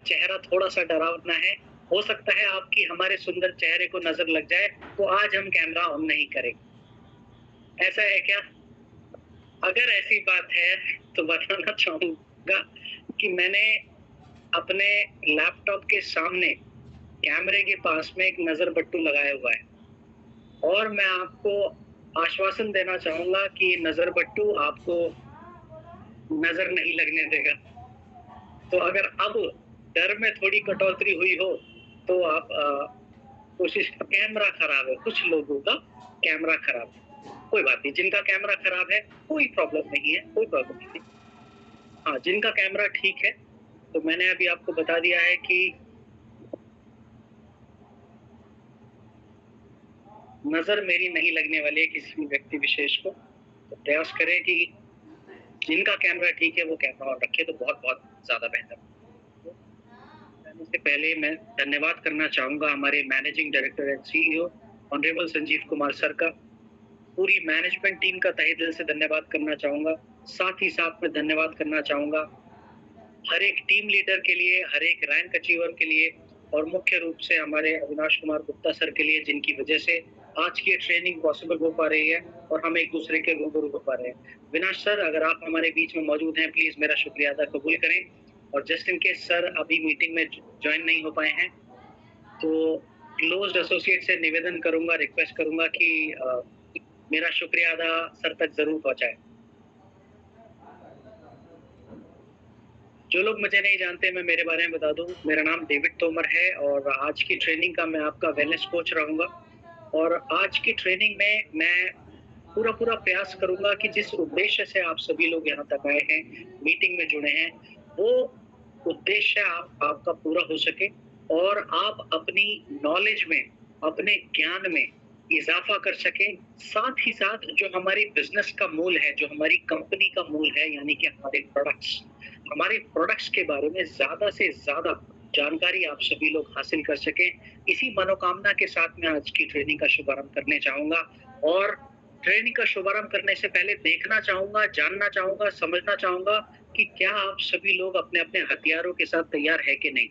चेहरा थोड़ा सा डरावना है, हो सकता है आपकी हमारे सुंदर चेहरे को नजर लग जाए, तो आज हम कैमरा ऑन नहीं करेंगे। ऐसा है क्या? अगर ऐसी बात है तो बताना चाहूंगा कि मैंने अपने लैपटॉप के सामने कैमरे के पास में एक नजर बट्टू लगाया हुआ है, और मैं आपको आश्वासन देना चाहूंगा कि नजर बट्टू आपको नजर नहीं लगने देगा। तो अगर अब डर में थोड़ी कटौती हुई हो तो आप कोशिश, कैमरा खराब है, कुछ लोगों का कैमरा खराब है, कोई बात नहीं, जिनका कैमरा खराब है कोई प्रॉब्लम नहीं है, कोई प्रॉब्लम नहीं है। हाँ, जिनका कैमरा ठीक है, तो मैंने अभी आपको बता दिया है कि नजर मेरी नहीं लगने वाली है किसी भी व्यक्ति विशेष को। तो प्रयास करें कि जिनका कैमरा ठीक है वो कैमरा ऑन रखे, तो बहुत बहुत ज्यादा बेहतर। जाने से पहले मैं धन्यवाद करना चाहूंगा हमारे managing director and CEO honourable Sanjeev Kumar sir का। पूरी मैनेजमेंट टीम का तहे दिल से धन्यवाद करना चाहूंगा। साथ ही साथ में धन्यवाद करना चाहूंगा हर एक टीम लीडर के लिए, हर एक रैंक अचीवर के लिए, और मुख्य रूप से हमारे अविनाश कुमार गुप्ता सर के लिए, जिनकी वजह से आज की ट्रेनिंग पॉसिबल हो पा रही है और हम एक दूसरे के रूबरू हो पा रहे हैं। विनाश सर, अगर आप हमारे बीच में मौजूद हैं, प्लीज मेरा शुक्रिया अदा कबूल करें। और जस्ट इन केस सर अभी मीटिंग में ज्वाइन नहीं हो पाए हैं, तो क्लोज्ड एसोसिएट से निवेदन करूंगा, रिक्वेस्ट करूंगा कि मेरा शुक्रिया अदा सर तक जरूर पहुंचाए। जो लोग मुझे नहीं जानते, मैं मेरे बारे में बता दूं, मेरा नाम डेविड तोमर है और आज की ट्रेनिंग का मैं आपका वेलनेस कोच रहूंगा। और आज की ट्रेनिंग में मैं पूरा पूरा प्रयास करूंगा कि जिस उद्देश्य से आप सभी लोग यहाँ तक आए हैं, मीटिंग में जुड़े हैं, वो उद्देश्य आपका पूरा हो सके और आप अपनी नॉलेज में, अपने ज्ञान में इजाफा कर सके। साथ ही साथ जो हमारी बिजनेस का मूल है, जो हमारी कंपनी का मूल है, यानी कि हमारे प्रोडक्ट्स के बारे में ज्यादा से ज्यादा जानकारी आप सभी लोग हासिल कर सकें। इसी मनोकामना के साथ मैं आज की ट्रेनिंग का शुभारंभ करने चाहूंगा। और ट्रेनिंग का शुभारंभ करने से पहले देखना चाहूंगा, जानना चाहूंगा, समझना चाहूंगा कि क्या आप सभी लोग अपने अपने हथियारों के साथ तैयार है कि नहीं।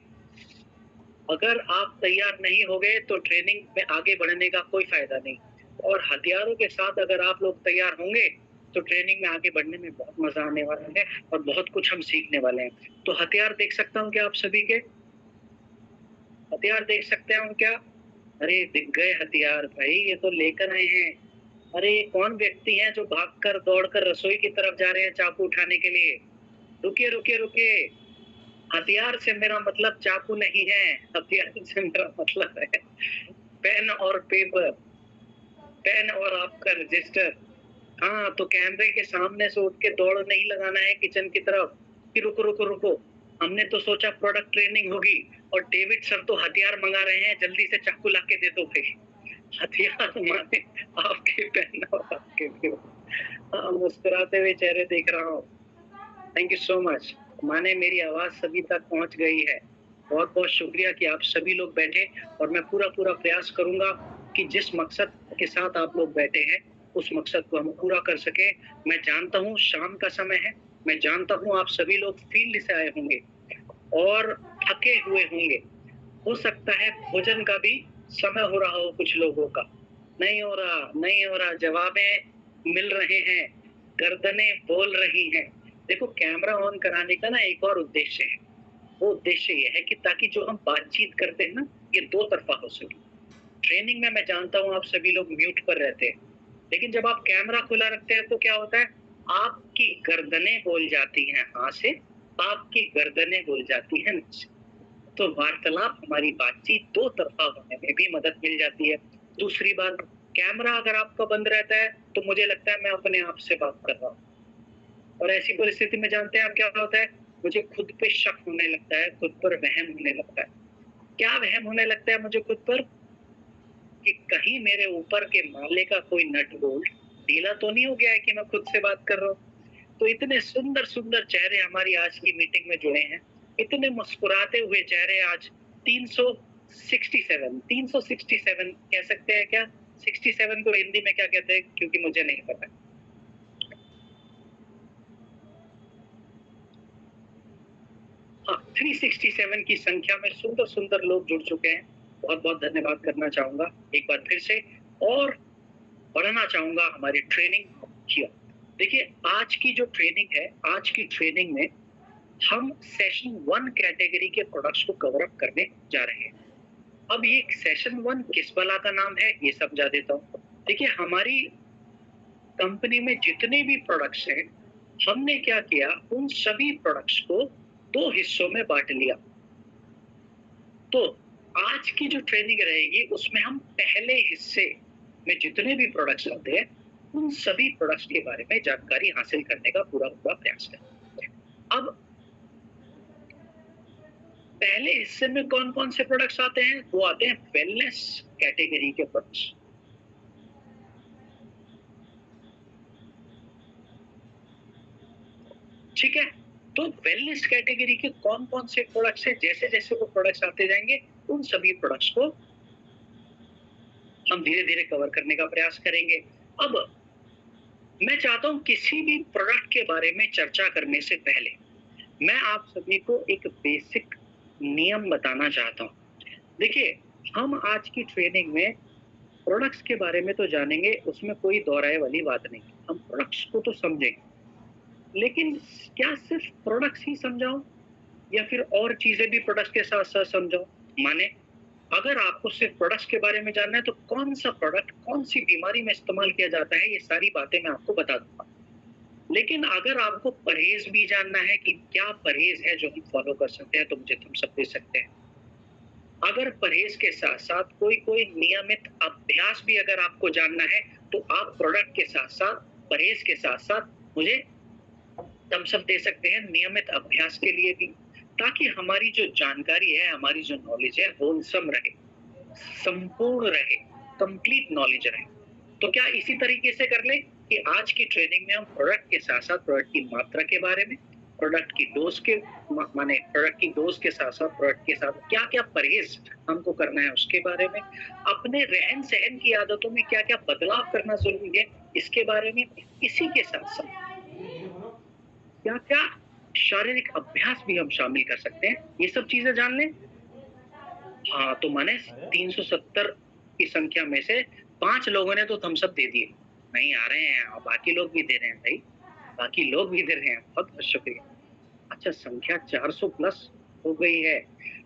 अगर आप तैयार नहीं हो गए तो ट्रेनिंग में आगे बढ़ने का कोई फायदा नहीं, और हथियारों के साथ अगर आप लोग तैयार होंगे तो ट्रेनिंग में आगे बढ़ने में बहुत मजा आने वाला है और बहुत कुछ हम सीखने वाले हैं। तो हथियार देख सकता हूँ क्या आप सभी के? हथियार देख सकते हैं क्या? अरे दिख गए हथियार भाई, ये तो लेकर आए हैं। अरे ये कौन व्यक्ति हैं जो भागकर दौड़कर रसोई की तरफ जा रहे हैं चाकू उठाने के लिए? रुकिए रुकिए रुकिए, हथियार से मेरा मतलब चाकू नहीं है, हथियार से मेरा मतलब है पेन और पेपर, पेन और आपका रजिस्टर। हाँ, तो कैमरे के सामने से उठ के दौड़ नहीं लगाना है किचन की तरफ कि रुको रुको रुको, हमने तो सोचा प्रोडक्ट ट्रेनिंग होगी और डेविड सर तो हथियार मंगा रहे हैं, जल्दी से चाकू ला के दे दो भाई। हथियार माने आपके पेन और आपके पेपर। हाँ, मुस्कुराते हुए चेहरे देख रहा हूँ। Thank you so much. माने मेरी आवाज सभी तक पहुंच गई है। बहुत बहुत शुक्रिया कि आप सभी लोग बैठे, और मैं पूरा पूरा प्रयास करूंगा कि जिस मकसद के साथ आप लोग बैठे हैं उस मकसद को हम पूरा कर सके। मैं जानता हूँ शाम का समय है, मैं जानता हूँ आप सभी लोग फील्ड से आए होंगे और थके हुए होंगे। हो सकता है भोजन का भी समय हो रहा हो कुछ लोगों का। नहीं हो रहा, नहीं हो रहा, जवाबें मिल रहे हैं, गर्दनें बोल रही हैं। देखो, कैमरा ऑन कराने का ना एक और उद्देश्य है। वो उद्देश्य ये है कि ताकि जो हम बातचीत करते हैं ना, ये दो तरफा हो सके। ट्रेनिंग में मैं जानता हूँ आप सभी लोग म्यूट पर रहते हैं, लेकिन जब आप कैमरा खुला रखते हैं तो क्या होता है, आपकी गर्दनें बोल जाती हैं हाँ से, आपकी गर्दनें बोल जाती हैं ना से। तो वार्तालाप, हमारी बातचीत दो तरफा होने में भी मदद मिल जाती है। दूसरी बात, कैमरा अगर आपका बंद रहता है तो मुझे लगता है मैं अपने आप से बात कर रहा हूँ, और ऐसी परिस्थिति में जानते हैं आप क्या होता है, मुझे खुद पे शक होने लगता है, खुद पर वहम होने लगता है। क्या वहम होने लगता है मुझे खुद पर? कि कहीं मेरे ऊपर के माले का कोई नट बोल्ट ढीला तो नहीं हो गया है कि मैं खुद से बात कर रहा हूँ। तो इतने सुंदर सुंदर चेहरे हमारी आज की मीटिंग में जुड़े हैं, इतने मुस्कुराते हुए चेहरे आज। 367, 367 कह सकते हैं क्या? 67 को हिंदी में क्या कहते हैं, क्योंकि मुझे नहीं पता। 367 की संख्या में सुंदर सुंदर लोग जुड़ चुके हैं। बहुत बहुत धन्यवाद करना चाहूंगा एक बार फिर से, और बढ़ाना चाहूंगा हमारी ट्रेनिंग की। देखिए आज की जो ट्रेनिंग है, आज की ट्रेनिंग में हम सेशन 1 कैटेगरी के प्रोडक्ट्स को कवर अप करने जा रहे हैं। अब ये सेशन 1 किस बला का नाम है ये समझा देता हूँ। देखिए हमारी कंपनी में जितने भी प्रोडक्ट्स हैं, हमने क्या किया, उन सभी प्रोडक्ट्स को 2 हिस्सों में बांट लिया। तो आज की जो ट्रेनिंग रहेगी उसमें हम पहले हिस्से में जितने भी प्रोडक्ट्स आते हैं उन सभी प्रोडक्ट्स के बारे में जानकारी हासिल करने का पूरा प्रयास करें। अब पहले हिस्से में कौन कौन से प्रोडक्ट्स आते हैं? वो आते हैं वेलनेस कैटेगरी के प्रोडक्ट्स। ठीक है, तो वेलनेस कैटेगरी के कौन कौन से प्रोडक्ट्स हैं, जैसे जैसे वो प्रोडक्ट्स आते जाएंगे उन सभी प्रोडक्ट्स को हम धीरे धीरे कवर करने का प्रयास करेंगे। अब मैं चाहता हूं किसी भी प्रोडक्ट के बारे में चर्चा करने से पहले मैं आप सभी को एक बेसिक नियम बताना चाहता हूं। देखिए हम आज की ट्रेनिंग में प्रोडक्ट्स के बारे में तो जानेंगे, उसमें कोई दोहराए वाली बात नहीं, हम प्रोडक्ट्स को तो समझेंगे, लेकिन क्या सिर्फ प्रोडक्ट्स ही समझाऊं या फिर और चीजें भी प्रोडक्ट्स के साथ साथ समझाऊं? माने अगर आपको सिर्फ प्रोडक्ट्स के बारे में जानना है तो कौन सा प्रोडक्ट कौन सी बीमारी में इस्तेमाल किया जाता है ये सारी बातें मैं आपको बता दूंगा। लेकिन अगर आपको परहेज भी जानना है कि क्या परहेज है जो हम फॉलो कर सकते हैं तो मुझे थम्स अप दे सकते हैं। अगर परहेज के साथ साथ कोई नियमित अभ्यास भी अगर आपको जानना है तो आप प्रोडक्ट के साथ साथ परहेज के साथ साथ मुझे थम्स अप दे सकते हैं नियमित अभ्यास के लिए भी, ताकि हमारी जो जानकारी है, हमारी जो नॉलेज है होलसम रहे, संपूर्ण रहे, कंप्लीट नॉलेज रहे। तो क्या इसी तरीके से कर ले कि आज की ट्रेनिंग में हम प्रोडक्ट के साथ साथ प्रोडक्ट की मात्रा के बारे में, प्रोडक्ट की डोज के माने प्रोडक्ट की डोज के साथ साथ प्रोडक्ट के साथ क्या क्या परहेज हमको करना है उसके बारे में, अपने रहन सहन की आदतों में क्या क्या बदलाव करना जरूरी है इसके बारे में, इसी के साथ साथ क्या क्या शारीरिक अभ्यास भी हम शामिल कर सकते हैं, ये सब चीजें जान लें। हाँ तो माने 370 की संख्या में से 5 लोगों ने तो थम्स अप दे दिए, नहीं आ रहे हैं और बाकी लोग भी दे रहे हैं भाई, बाकी लोग भी दे रहे हैं, बहुत बहुत शुक्रिया। अच्छा संख्या 400 प्लस हो गई है।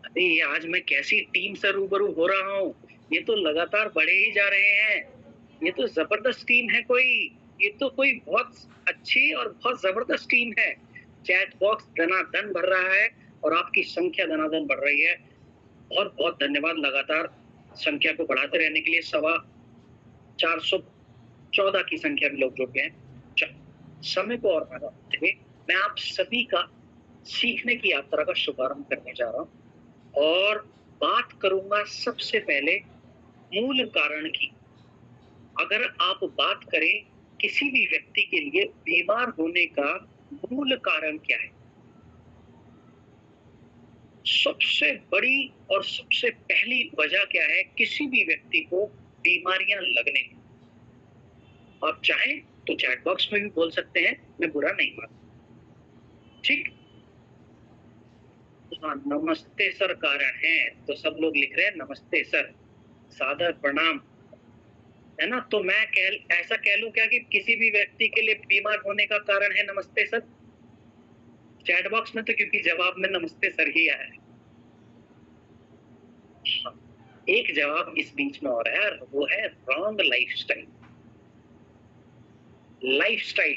अरे ये आज मैं कैसी टीम से रूबरू हो रहा हूँ, ये तो लगातार बढ़े ही जा रहे हैं, ये तो जबरदस्त टीम है कोई, ये तो कोई बहुत अच्छी और बहुत जबरदस्त टीम है। चैट बॉक्स धनाधन भर रहा है और आपकी संख्या धनाधन बढ़ रही है। बहुत बहुत धन्यवाद लगातार संख्या को बढ़ाते रहने के लिए। 414 की संख्या में लोग जुड़ गए हैं। समय को और बढ़ाते हुए मैं आप सभी का सीखने की यात्रा का शुभारंभ करने जा रहा हूं और बात करूंगा सबसे पहले मूल कारण की। अगर आप बात करें किसी भी व्यक्ति के लिए बीमार होने का मूल कारण क्या है, सबसे बड़ी और सबसे पहली वजह क्या है किसी भी व्यक्ति को बीमारियां लगने की? आप चाहें तो चैट बॉक्स में भी बोल सकते हैं, मैं बुरा नहीं मानता। ठीक, हाँ नमस्ते सर कारण है, तो सब लोग लिख रहे हैं नमस्ते सर, सादर प्रणाम, है ना। तो मैं ऐसा कह लूं क्या कि किसी भी व्यक्ति के लिए बीमार होने का कारण है नमस्ते सर? चैट बॉक्स में तो क्योंकि जवाब में नमस्ते सर ही आया है। हाँ, एक जवाब इस बीच में और है, वो है रॉन्ग लाइफस्टाइल। लाइफस्टाइल,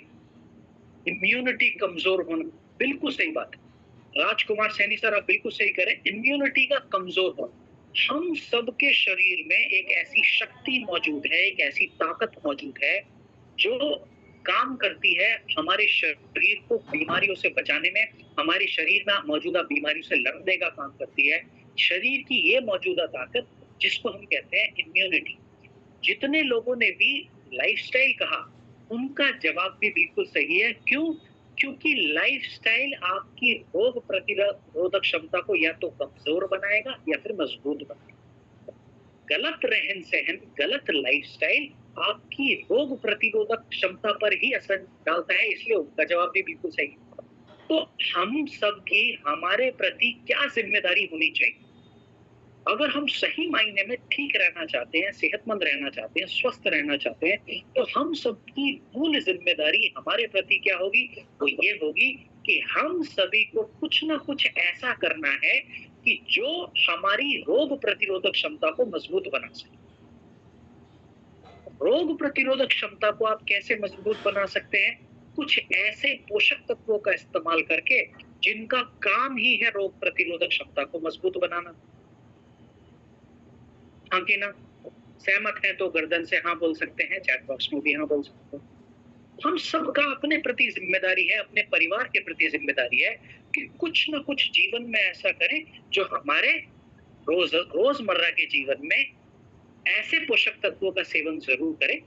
इम्यूनिटी कमजोर होना, बिल्कुल सही बात है राजकुमार सैनी सर, आप बिल्कुल सही करें, इम्यूनिटी का कमजोर होना। हम सबके शरीर में एक ऐसी शक्ति मौजूद है, एक ऐसी ताकत मौजूद है जो काम करती है हमारे शरीर को बीमारियों से बचाने में, हमारे शरीर में मौजूदा बीमारियों से लड़ने का काम करती है। शरीर की ये मौजूदा ताकत जिसको हम कहते हैं इम्यूनिटी। जितने लोगों ने भी लाइफस्टाइल कहा उनका जवाब भी बिल्कुल सही है। क्यों? क्योंकि लाइफस्टाइल आपकी रोग प्रतिरोधक क्षमता को या तो कमजोर बनाएगा या फिर मजबूत बनाएगा। गलत रहन सहन, गलत लाइफस्टाइल आपकी रोग प्रतिरोधक क्षमता पर ही असर डालता है, इसलिए उनका जवाब भी बिल्कुल सही है। तो हम सबकी हमारे प्रति क्या जिम्मेदारी होनी चाहिए? अगर हम सही मायने में ठीक रहना चाहते हैं, सेहतमंद रहना चाहते हैं, स्वस्थ रहना चाहते हैं, तो हम सबकी मूल जिम्मेदारी हमारे प्रति क्या होगी? वो ये होगी कि हम सभी को कुछ ना कुछ ऐसा करना है कि जो हमारी रोग प्रतिरोधक क्षमता को मजबूत बना सके। रोग प्रतिरोधक क्षमता को आप कैसे मजबूत बना सकते हैं? कुछ ऐसे पोषक तत्वों का इस्तेमाल करके जिनका काम ही है रोग प्रतिरोधक क्षमता को मजबूत बनाना। हाँ कि ना? सहमत हैं तो गर्दन से हाँ बोल सकते हैं, चैट बॉक्स में भी हाँ बोल सकते हैं। हम सबका अपने प्रति जिम्मेदारी है, अपने परिवार के प्रति जिम्मेदारी है कि कुछ ना कुछ जीवन में ऐसा करें जो हमारे रोजमर्रा के जीवन में ऐसे पोषक तत्वों का सेवन जरूर करें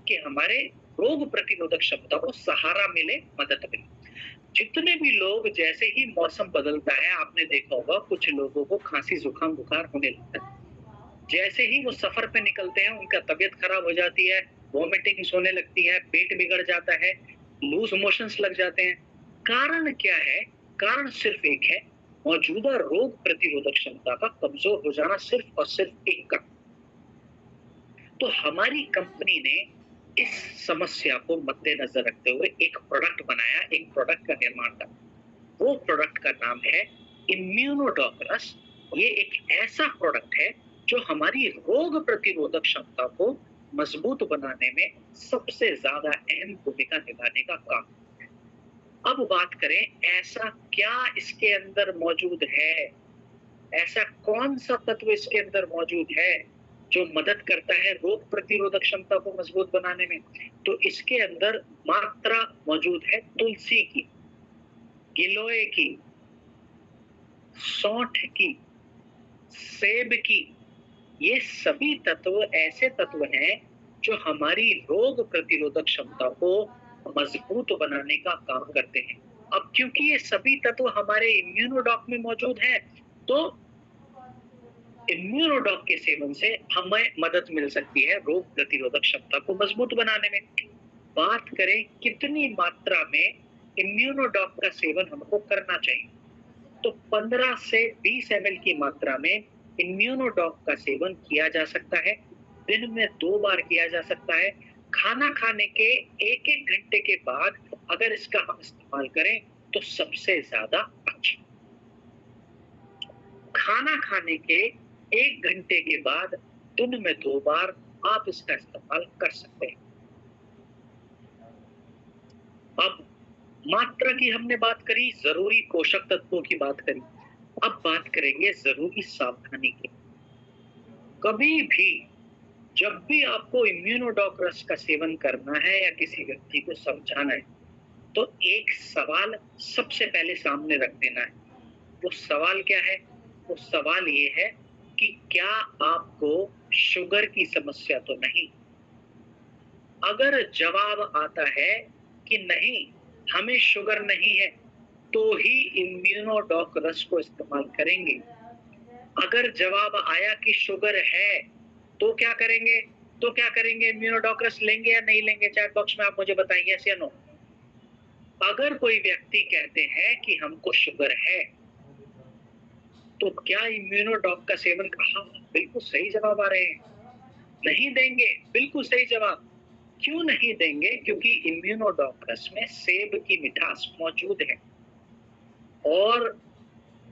कि हमारे रोग प्रतिरोधक क्षमता को सहारा मिले, मदद मिले। जितने भी लोग जैसे ही मौसम बदलता है, आपने देखा होगा कुछ लोगों को खांसी जुकाम बुखार होने लगता है। जैसे ही वो सफर पे निकलते हैं उनका तबीयत खराब हो जाती है, वॉमिटिंग्स होने लगती है, पेट बिगड़ जाता है, लूज मोशंस लग जाते हैं। कारण क्या है? कारण सिर्फ एक है, मौजूदा रोग प्रतिरोधक क्षमता का कमजोर हो जाना, सिर्फ और सिर्फ एक का। तो हमारी कंपनी ने इस समस्या को मद्देनजर रखते हुए एक प्रोडक्ट बनाया, एक प्रोडक्ट का निर्माण करा। वो प्रोडक्ट का नाम है इम्यूनोडॉकरस। ये एक ऐसा प्रोडक्ट है जो हमारी रोग प्रतिरोधक क्षमता को मजबूत बनाने में सबसे ज्यादा अहम भूमिका निभाने का काम। अब बात करें ऐसा क्या इसके अंदर मौजूद है, ऐसा कौन सा तत्व इसके अंदर मौजूद है जो मदद करता है रोग प्रतिरोधक क्षमता को मजबूत बनाने में। तो इसके अंदर मात्रा मौजूद है तुलसी की, गिलोय की, सौंठ की, सेब की। ये सभी तत्व ऐसे तत्व हैं जो हमारी रोग प्रतिरोधक क्षमता को मजबूत बनाने का काम करते हैं। अब क्योंकि ये सभी तत्व हमारे इम्यूनोडॉक में मौजूद हैं, तो इम्यूनोडॉक के सेवन से हमें मदद मिल सकती है रोग प्रतिरोधक क्षमता को मजबूत बनाने में। बात करें कितनी मात्रा में इम्यूनोडॉक का सेवन हमको करना चाहिए, तो 15 से 20 ml की मात्रा में इम्यूनोडॉक का सेवन किया जा सकता है। दिन में 2 बार किया जा सकता है। खाना खाने के 1-1 घंटे के बाद अगर इसका हम इस्तेमाल करें तो सबसे ज्यादा अच्छा। खाना खाने के 1 घंटे के बाद दिन में 2 बार आप इसका इस्तेमाल कर सकते हैं। अब मात्रा की हमने बात करी, जरूरी पोषक तत्वों की बात करी। अब बात करेंगे जरूरी सावधानी की। कभी भी जब भी आपको इम्यूनोडॉकरस का सेवन करना है या किसी व्यक्ति को समझाना है, तो एक सवाल सबसे पहले सामने रख देना है। वो सवाल क्या है? वो सवाल ये है कि क्या आपको शुगर की समस्या तो नहीं? अगर जवाब आता है कि नहीं, हमें शुगर नहीं है, तो ही इम्यूनोडॉकरस को इस्तेमाल करेंगे। अगर जवाब आया कि शुगर है, तो क्या करेंगे? तो क्या करेंगे? इम्यूनोडॉकरस लेंगे या नहीं लेंगे? चैट बॉक्स में आप मुझे बताइए, यस या नो। अगर कोई व्यक्ति कहते हैं कि हमको शुगर है, तो क्या इम्यूनोडॉक का सेवन? हाँ, बिल्कुल सही जवाब आ रहे हैं। नहीं देंगे? बिल्कुल सही जवाब। क्यों नहीं देंगे? क्योंकि इम्यूनोडॉकरस में सेब की मिठास मौजूद है, और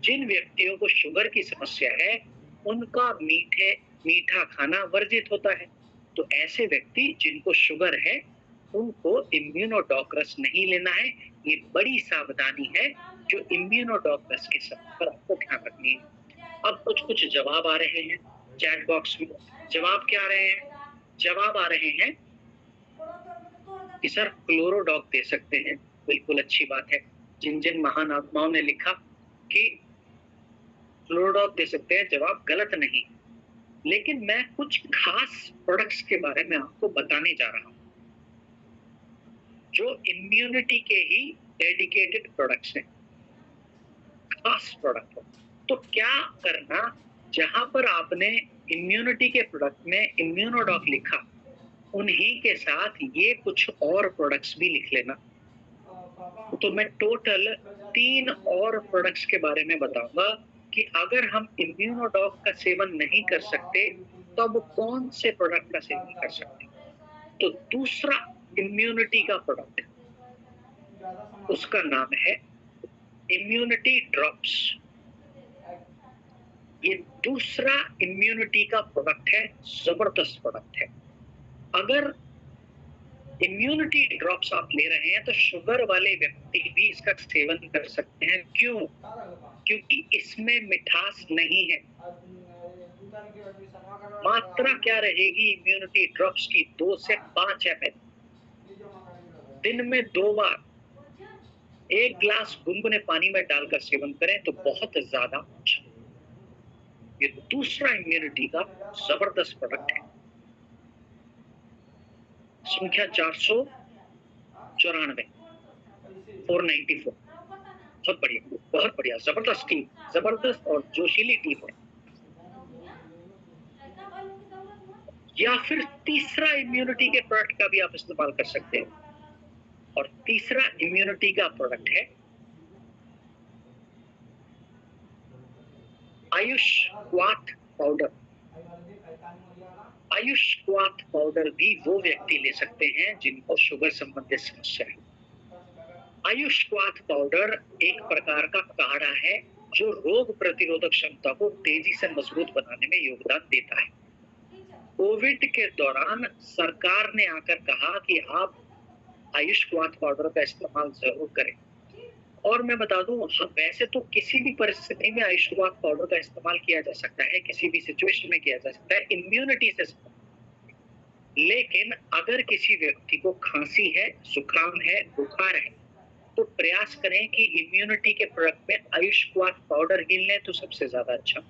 जिन व्यक्तियों को शुगर की समस्या है उनका मीठा खाना वर्जित होता है। तो ऐसे व्यक्ति जिनको शुगर है उनको इम्यूनोडॉकरस नहीं लेना है। ये बड़ी सावधानी है जो इम्यूनोडॉकरस के समय पर आपको ध्यान रखनी है। अब कुछ जवाब आ रहे हैं चैट बॉक्स में। जवाब क्या आ रहे हैं? जवाब आ रहे हैं कि सर क्लोरोडॉक दे सकते हैं। बिल्कुल अच्छी बात है। जिन जिन महान आत्माओं ने लिखा कि क्लोरोडॉक दे सकते हैं, जवाब गलत नहीं। लेकिन मैं कुछ खास प्रोडक्ट्स के बारे में आपको बताने जा रहा हूं जो इम्यूनिटी के ही डेडिकेटेड प्रोडक्ट्स हैं, खास प्रोडक्ट। तो क्या करना, जहां पर आपने इम्यूनिटी के प्रोडक्ट में इम्यूनोडॉक लिखा, उन्हीं के साथ ये कुछ और प्रोडक्ट्स भी लिख लेना। तो मैं टोटल 3 और प्रोडक्ट्स के बारे में बताऊंगा कि अगर हम इम्यूनोडॉक का सेवन नहीं कर सकते तब कौन से प्रोडक्ट का सेवन कर सकते हैं। तो दूसरा इम्यूनिटी का प्रोडक्ट, उसका नाम है इम्यूनिटी ड्रॉप्स। ये दूसरा इम्यूनिटी का प्रोडक्ट है, जबरदस्त प्रोडक्ट है। अगर इम्यूनिटी ड्रॉप्स आप ले रहे हैं तो शुगर वाले व्यक्ति भी इसका सेवन कर सकते हैं। क्यों? क्योंकि इसमें मिठास नहीं है। मात्रा क्या रहेगी इम्यूनिटी ड्रॉप्स की? 2 से 5 ml दिन में 2 बार 1 ग्लास गुनगुने पानी में डालकर सेवन करें तो बहुत ज्यादा अच्छा। ये दूसरा इम्यूनिटी का जबरदस्त प्रोडक्ट है। संख्या 494, 494। बहुत बढ़िया, बहुत बढ़िया, जबरदस्त टीम, जबरदस्त और जोशीली टीम है। या फिर तीसरा इम्यूनिटी के प्रोडक्ट का भी आप इस्तेमाल कर सकते हैं, और तीसरा इम्यूनिटी का प्रोडक्ट है आयुष क्वाथ पाउडर। आयुष क्वाथ पाउडर भी वो व्यक्ति ले सकते हैं जिनको शुगर संबंधित समस्या है। आयुष क्वाथ पाउडर एक प्रकार का काढ़ा है जो रोग प्रतिरोधक क्षमता को तेजी से मजबूत बनाने में योगदान देता है। कोविड के दौरान सरकार ने आकर कहा कि आप आयुष क्वाथ पाउडर का इस्तेमाल जरूर करें। और मैं बता दूं, वैसे तो किसी भी परिस्थिति में आयुष क्वाथ पाउडर का इस्तेमाल किया जा सकता है, किसी भी सिचुएशन में किया जा सकता है इम्यूनिटी से। लेकिन अगर किसी व्यक्ति को खांसी है, जुकाम है, बुखार है, तो प्रयास करें कि इम्यूनिटी के प्रोडक्ट में आयुष क्वाथ पाउडर ही लें तो सबसे ज्यादा अच्छा।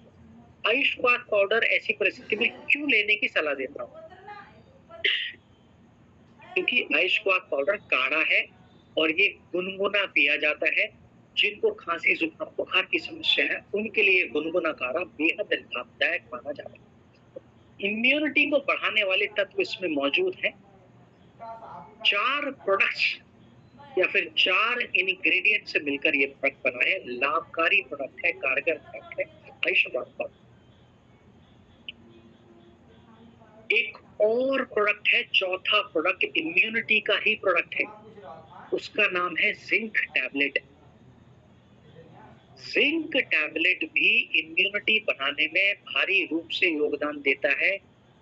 आयुष क्वाथ पाउडर ऐसी परिस्थिति में क्यों लेने की सलाह देता हूँ? क्योंकि आयुष क्वाथ पाउडर काढ़ा है और ये गुनगुना पिया जाता है। जिनको खांसी, जुकाम, बुखार की समस्या है उनके लिए गुनगुना काढ़ा बेहद लाभदायक माना जाता है। इम्यूनिटी को बढ़ाने वाले तत्व इसमें मौजूद हैं। 4 प्रोडक्ट्स या फिर 4 इंग्रेडिएंट से मिलकर ये प्रोडक्ट बना है। लाभकारी प्रोडक्ट है, कारगर प्रोडक्ट है आयुष क्वाथ पाउडर। एक और प्रोडक्ट है, चौथा प्रोडक्ट इम्यूनिटी का ही प्रोडक्ट है, उसका नाम है जिंक टैबलेट। जिंक टैबलेट भी इम्यूनिटी बढ़ाने में भारी रूप से योगदान देता है।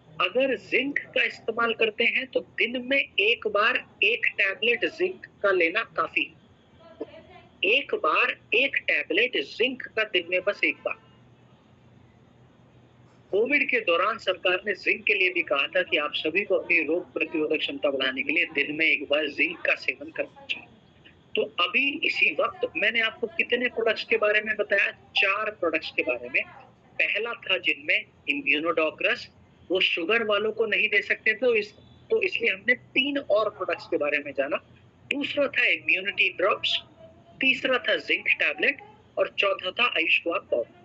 अगर जिंक का इस्तेमाल करते हैं तो दिन में एक बार 1 टैबलेट जिंक का लेना काफी। एक बार 1 टैबलेट जिंक का दिन में बस एक बार। कोविड के दौरान सरकार ने जिंक के लिए भी कहा था कि आप सभी को अपनी रोग प्रतिरोधक क्षमता बढ़ाने के लिए दिन में एक बार जिंक का सेवन करना चाहिए। तो अभी इसी वक्त मैंने आपको कितने प्रोडक्ट्स के बारे में बताया? 4 प्रोडक्ट्स के बारे में। पहला था जिनमें इम्यूनोडॉक रस, वो शुगर वालों को नहीं दे सकते तो इसलिए हमने 3 और प्रोडक्ट्स के बारे में जाना। दूसरा था इम्यूनिटी ड्रॉप्स, तीसरा था जिंक टैबलेट और चौथा था आयुष क्वाथ पाउडर।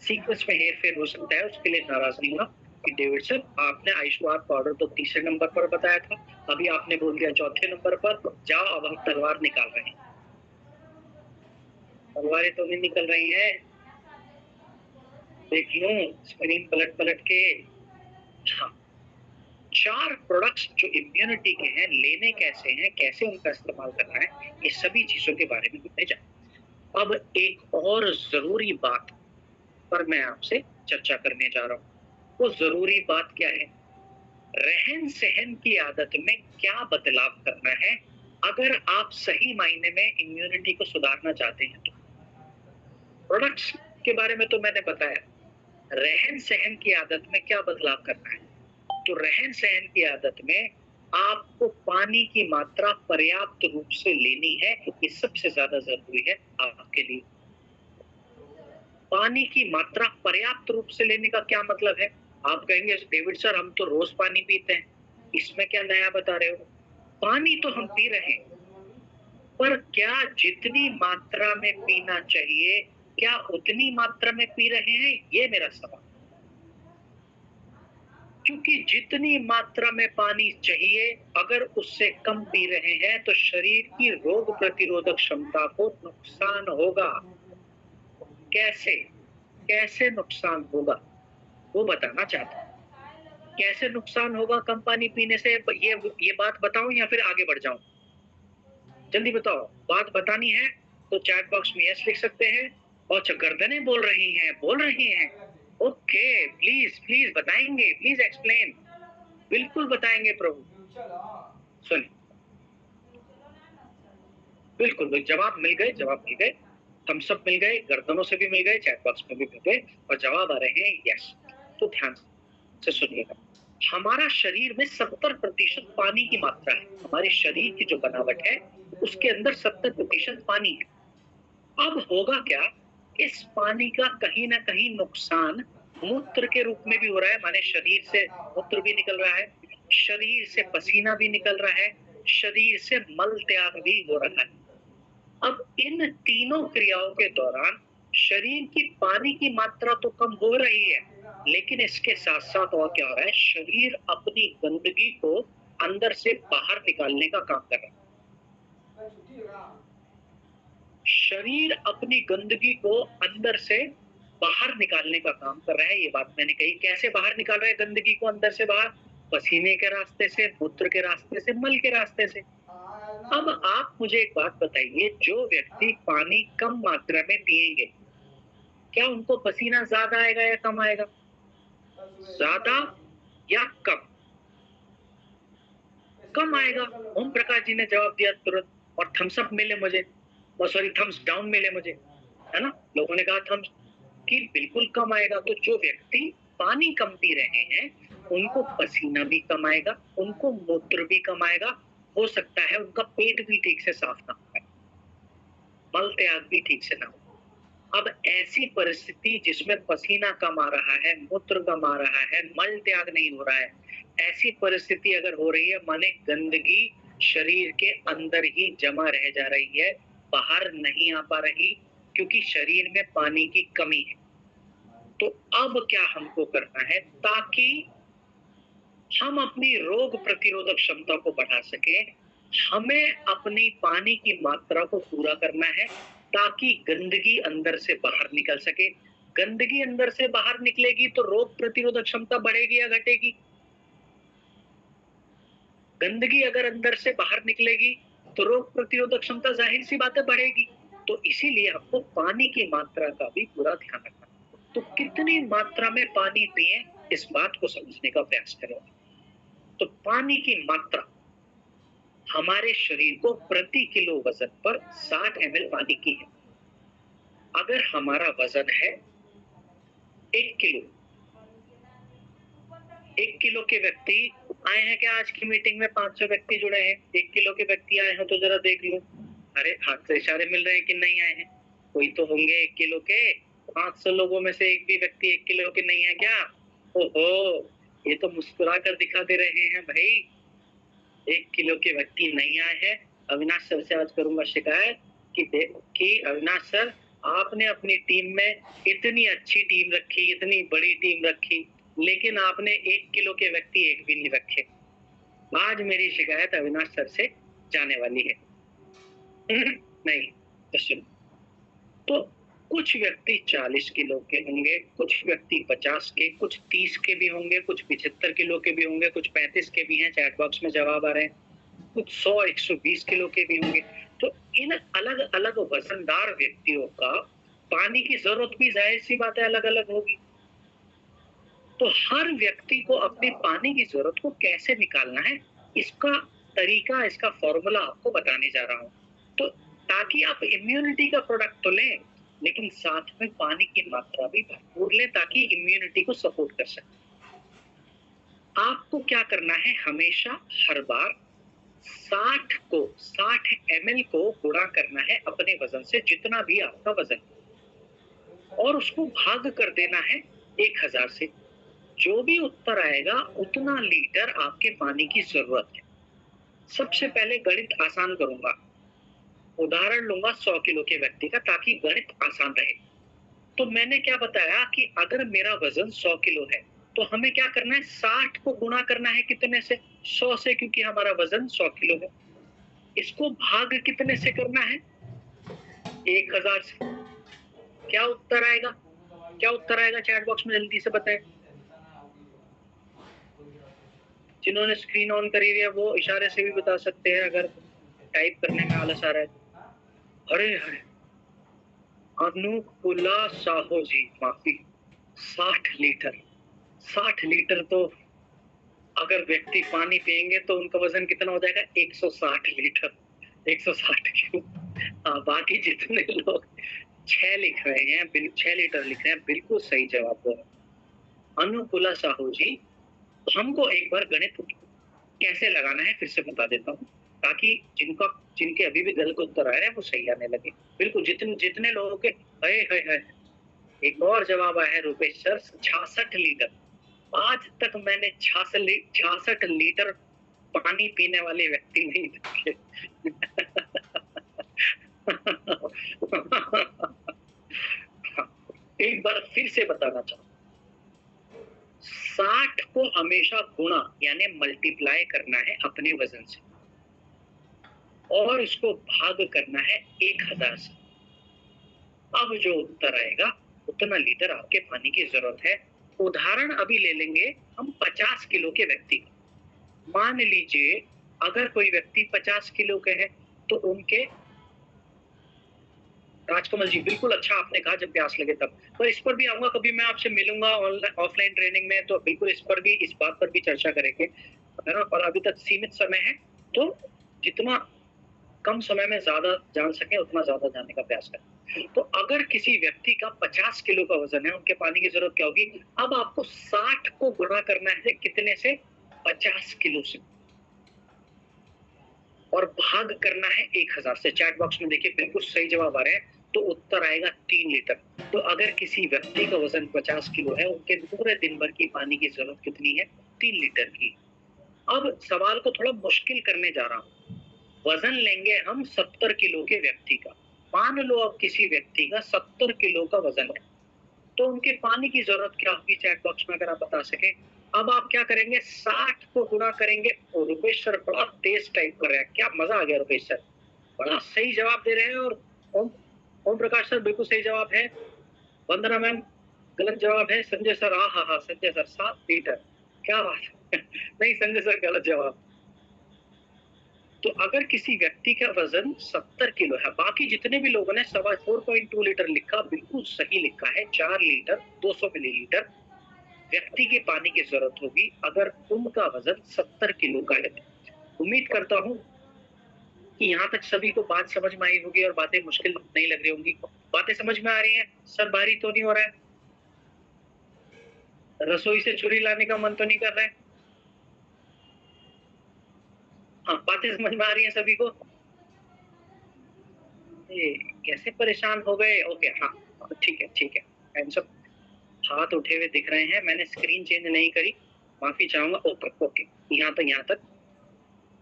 सीक्वेंस में हेरफेर हो सकता है, उसके लिए नाराज नहीं होना कि डेविड सर आपने आयुष क्वाथ पाउडर तो तीसरे नंबर पर बताया था, अभी आपने बोल दिया चौथे नंबर पर। तो जाओ, अब हम तलवार निकाल रहे हैं। तलवारें तो नहीं निकल रही हैं, देख लो स्क्रीन पलट पलट के। हाँ, 4 प्रोडक्ट्स जो इम्यूनिटी के हैं, लेने कैसे हैं, कैसे उनका इस्तेमाल करना है, ये सभी चीजों के बारे में हमने जाना। अब एक और जरूरी बात पर मैं आपसे चर्चा करने जा रहा हूँ। वो जरूरी बात क्या है? रहन सहन की आदत में क्या बदलाव करना है अगर आप सही मायने में इम्यूनिटी को सुधारना चाहते हैं तो। प्रोडक्ट्स के बारे में तो मैंने बताया, रहन सहन की आदत में क्या बदलाव करना है? तो रहन सहन की आदत में आपको पानी की मात्रा पर्याप्त रूप से लेनी है, ये सबसे ज्यादा जरूरी है आपके लिए। पानी की मात्रा पर्याप्त रूप से लेने का क्या मतलब है? आप कहेंगे डेविड सर हम तो रोज पानी पीते हैं, इसमें क्या नया बता रहे हो? पानी तो हम पी रहे हैं, पर क्या जितनी मात्रा में पीना चाहिए, क्या उतनी मात्रा में पी रहे हैं? ये मेरा सवाल। क्योंकि जितनी मात्रा में पानी चाहिए अगर उससे कम पी रहे हैं तो शरीर की रोग प्रतिरोधक क्षमता को नुकसान होगा। कैसे कैसे नुकसान होगा वो बताना चाहता हूँ। कैसे नुकसान होगा कम पानी पीने से, ये बात बताऊं या फिर आगे बढ़ जाऊं? जल्दी बताओ, बात बतानी है तो चैट बॉक्स में यस लिख सकते हैं। और गर्दनें बोल रही हैं। ओके, प्लीज प्लीज बताएंगे, प्लीज एक्सप्लेन। बिल्कुल बताएंगे प्रभु। सुनिए, बिल्कुल जवाब मिल गए, थम्स अप मिल गए, गर्दनों से भी मिल गए, चैट बॉक्स में भी मिल गए और जवाब आ रहे हैं यस। तो ध्यान से सुनिएगा। हमारा शरीर में 70% पानी की मात्रा है। हमारे शरीर की जो बनावट है उसके अंदर 70% पानी है। अब होगा क्या, इस पानी का कहीं ना कहीं नुकसान मूत्र के रूप में भी हो रहा है, माने शरीर से मूत्र भी निकल रहा है, शरीर से पसीना भी निकल रहा है, शरीर से मल त्याग भी हो रहा है। अब इन तीनों क्रियाओं के दौरान शरीर की पानी की मात्रा तो कम हो रही है, लेकिन इसके साथ साथ और क्या हो रहा है, शरीर अपनी गंदगी को अंदर से बाहर निकालने का काम कर रहा है। शरीर अपनी गंदगी को अंदर से बाहर निकालने का काम कर रहा है। ये बात मैंने कही। कैसे बाहर निकाल रहा है गंदगी को अंदर से बाहर? पसीने के रास्ते से, मूत्र के रास्ते से, मल के रास्ते से। अब आप मुझे एक बात बताइए, जो व्यक्ति पानी कम मात्रा में पिएंगे, क्या उनको पसीना ज्यादा आएगा या कम आएगा? ज्यादा या कम? कम आएगा। ओम प्रकाश जी ने जवाब दिया तुरंत। और थम्स अप मिले मुझे, सॉरी थम्स डाउन मिले मुझे, है ना? लोगों ने कहा थम्स कि बिल्कुल कम आएगा। तो जो व्यक्ति पानी कम पी रहे हैं उनको पसीना भी कम आएगा, उनको मूत्र भी कम आएगा, हो सकता है उनका पेट भी ठीक से साफ ना हो, मल त्याग भी ठीक से ना हो। अब ऐसी परिस्थिति जिसमें पसीना कम आ रहा है, मूत्र कम आ रहा है, मल त्याग नहीं हो रहा है, ऐसी परिस्थिति अगर हो रही है माने गंदगी शरीर के अंदर ही जमा रह जा रही है, बाहर नहीं आ पा रही, क्योंकि शरीर में पानी की कमी है। तो अब क्या हमको करना है ताकि हम अपनी रोग प्रतिरोधक क्षमता को बढ़ा सके? हमें अपनी पानी की मात्रा को पूरा करना है ताकि गंदगी अंदर से बाहर निकल सके। गंदगी अंदर से बाहर निकलेगी तो रोग प्रतिरोधक क्षमता बढ़ेगी या घटेगी? गंदगी अगर अंदर से बाहर निकलेगी तो रोग प्रतिरोधक क्षमता जाहिर सी बात है बढ़ेगी। तो इसीलिए आपको पानी की मात्रा का भी पूरा ध्यान रखना। तो कितनी मात्रा में पानी पिए इस बात को समझने का प्रयास करें। तो पानी की मात्रा हमारे शरीर को प्रति किलो वजन पर 60 ml पानी की है। अगर हमारा वजन है 1 किलो, 1 किलो के व्यक्ति आए हैं क्या आज की मीटिंग में? 500 व्यक्ति जुड़े हैं, 1 किलो के व्यक्ति आए हैं तो जरा देख लो। अरे हाथ से इशारे मिल रहे हैं कि नहीं आए हैं? कोई तो होंगे 1 किलो के। 500 लोगों में से एक भी व्यक्ति 1 किलो के नहीं है क्या? ओहो, ये तो मुस्कुरा कर दिखा दे रहे हैं भाई। 1 किलो के व्यक्ति नहीं आए हैं। अविनाश सर से आज करूंगा शिकायत कि अविनाश सर, आपने अपनी टीम में इतनी अच्छी टीम रखी, इतनी बड़ी टीम रखी, लेकिन आपने 1 किलो के व्यक्ति एक भी नहीं रखे। आज मेरी शिकायत अविनाश सर से जाने वाली है। नहीं तो सुनो, तो कुछ व्यक्ति 40 किलो के होंगे, कुछ व्यक्ति 50 के, कुछ 30 के भी होंगे, कुछ 75 किलो के भी होंगे, कुछ 35 के भी हैं, चैट बॉक्स में जवाब आ रहे हैं, कुछ 100-120 किलो के भी होंगे। तो इन अलग अलग वजनदार व्यक्तियों का पानी की जरूरत भी जाहिर सी बात है अलग अलग होगी। तो हर व्यक्ति को अपनी पानी की जरूरत को कैसे निकालना है, इसका तरीका, इसका फॉर्मूला आपको बताने जा रहा हूं। तो ताकि आप इम्यूनिटी का प्रोडक्ट तो लें, लेकिन साथ में पानी की मात्रा भी भरपूर लें ताकि इम्यूनिटी को सपोर्ट कर सके। आपको क्या करना है, हमेशा हर बार 60 ml को गुणा करना है अपने वजन से, जितना भी आपका वजन, और उसको भाग कर देना है 1000 से। जो भी उत्तर आएगा उतना लीटर आपके पानी की जरूरत है। सबसे पहले गणित आसान करूंगा, उदाहरण लूंगा 100 किलो के व्यक्ति का ताकि गणित आसान रहे। तो मैंने क्या बताया कि अगर मेरा वजन 100 किलो है तो हमें क्या करना है, 60 को गुणा करना है कितने से, 100 से, क्योंकि हमारा वजन 100 किलो है। इसको भाग कितने से करना है, 1000 से। क्या उत्तर आएगा, क्या उत्तर आएगा चैट बॉक्स में जल्दी से बताएं। जिन्होंने स्क्रीन ऑन करी हुई है वो इशारे से भी बता सकते हैं अगर टाइप करने में आलस आ रहा है। अरे अरे अनुकुला साहू जी, माफी, 60 लीटर। 60 लीटर तो अगर व्यक्ति पानी पिएंगे तो उनका वजन कितना हो जाएगा, 160 लीटर, 160 किलो। हाँ, बाकी जितने लोग 6 लिख रहे हैं, 6 लीटर लिख रहे हैं, बिल्कुल सही जवाब दो अनुकुला साहू जी। हमको एक बार गणित कैसे लगाना है फिर से बता देता हूँ, ताकि जिनके अभी भी गलत उत्तर आ रहे हैं वो सही आने लगे। बिल्कुल जितने लोगों के है। एक और जवाब आया है रुपेश सर, 66 लीटर। आज तक मैंने 66 लीटर पानी पीने वाले व्यक्ति नहीं देखे। एक बार फिर से बताना चाहूँ, 60 को हमेशा गुणा यानी मल्टीप्लाई करना है अपने वजन से, और इसको भाग करना है 1000 से। अब जो उत्तर आएगा उतना लीटर आपके पानी की जरूरत है। उदाहरण अभी ले लेंगे हम 50 किलो के व्यक्ति का। मान लीजिए अगर कोई व्यक्ति 50 किलो के है तो उनके, राजकमल जी बिल्कुल अच्छा आपने कहा, जब प्यास लगे तब। पर इस पर भी आऊंगा, कभी मैं आपसे मिलूंगा ऑफलाइन ट्रेनिंग में तो बिल्कुल इस बात पर भी चर्चा करेंगे, है ना। और अभी तक सीमित समय है, तो जितना कम समय में ज्यादा जान सके उतना ज्यादा जानने का प्रयास करें। तो अगर किसी व्यक्ति का 50 किलो का वजन है, उनके पानी की जरूरत क्या होगी। अब आपको 60 को गुणा करना है कितने से, 50 किलो से, और भाग करना है 1000 से। चैट बॉक्स में देखिए बिल्कुल सही जवाब आ रहे हैं, तो उत्तर आएगा 3 लीटर। तो अगर किसी व्यक्ति का वजन 50 किलो है, उनके पूरे दिन भर की पानी की जरूरत कितनी है, 3 लीटर की। अब सवाल को थोड़ा मुश्किल करने जा रहा हूं। वजन लेंगे हम 70 किलो के व्यक्ति का। मान लो अब किसी व्यक्ति का 70 किलो का वजन है, तो उनके पानी की जरूरत क्या होगी, चैट बॉक्स में अगर आप बता सके। अब आप क्या करेंगे, 60 को गुणा करेंगे। और रुपेश सर बड़ा तेज टाइप कर रहे हैं, क्या मजा आ गया रुपेश सर, बड़ा सही जवाब दे रहे हैं। और ओम प्रकाश सर बिल्कुल सही जवाब है। वंदना मैम गलत जवाब है। संजय सर, हाँ संजय सर 7 लीटर, क्या बात है। नहीं संजय सर गलत जवाब। तो अगर किसी व्यक्ति का वजन 70 किलो है, बाकी जितने भी लोगों ने 4.2 लीटर लिखा, बिल्कुल सही लिखा है। 4 लीटर 200 मिलीलीटर व्यक्ति के पानी की जरूरत होगी अगर उनका वजन 70 किलो का है। उम्मीद करता हूँ कि यहाँ तक सभी को बात समझ में आई होगी और बातें मुश्किल नहीं लग रही होंगी। बातें समझ में आ रही हैं, सर भारी तो नहीं हो रहा है, रसोई से छुरी लाने का मन तो नहीं कर रहा है। हाँ, बातें समझ में आ रही हैं सभी को। ये कैसे परेशान हो गए, ओके हाँ ठीक है। एंड सब हाथ उठे हुए दिख रहे हैं, मैंने स्क्रीन चेंज नहीं करी, माफी चाहूंगा। ओके यहाँ तक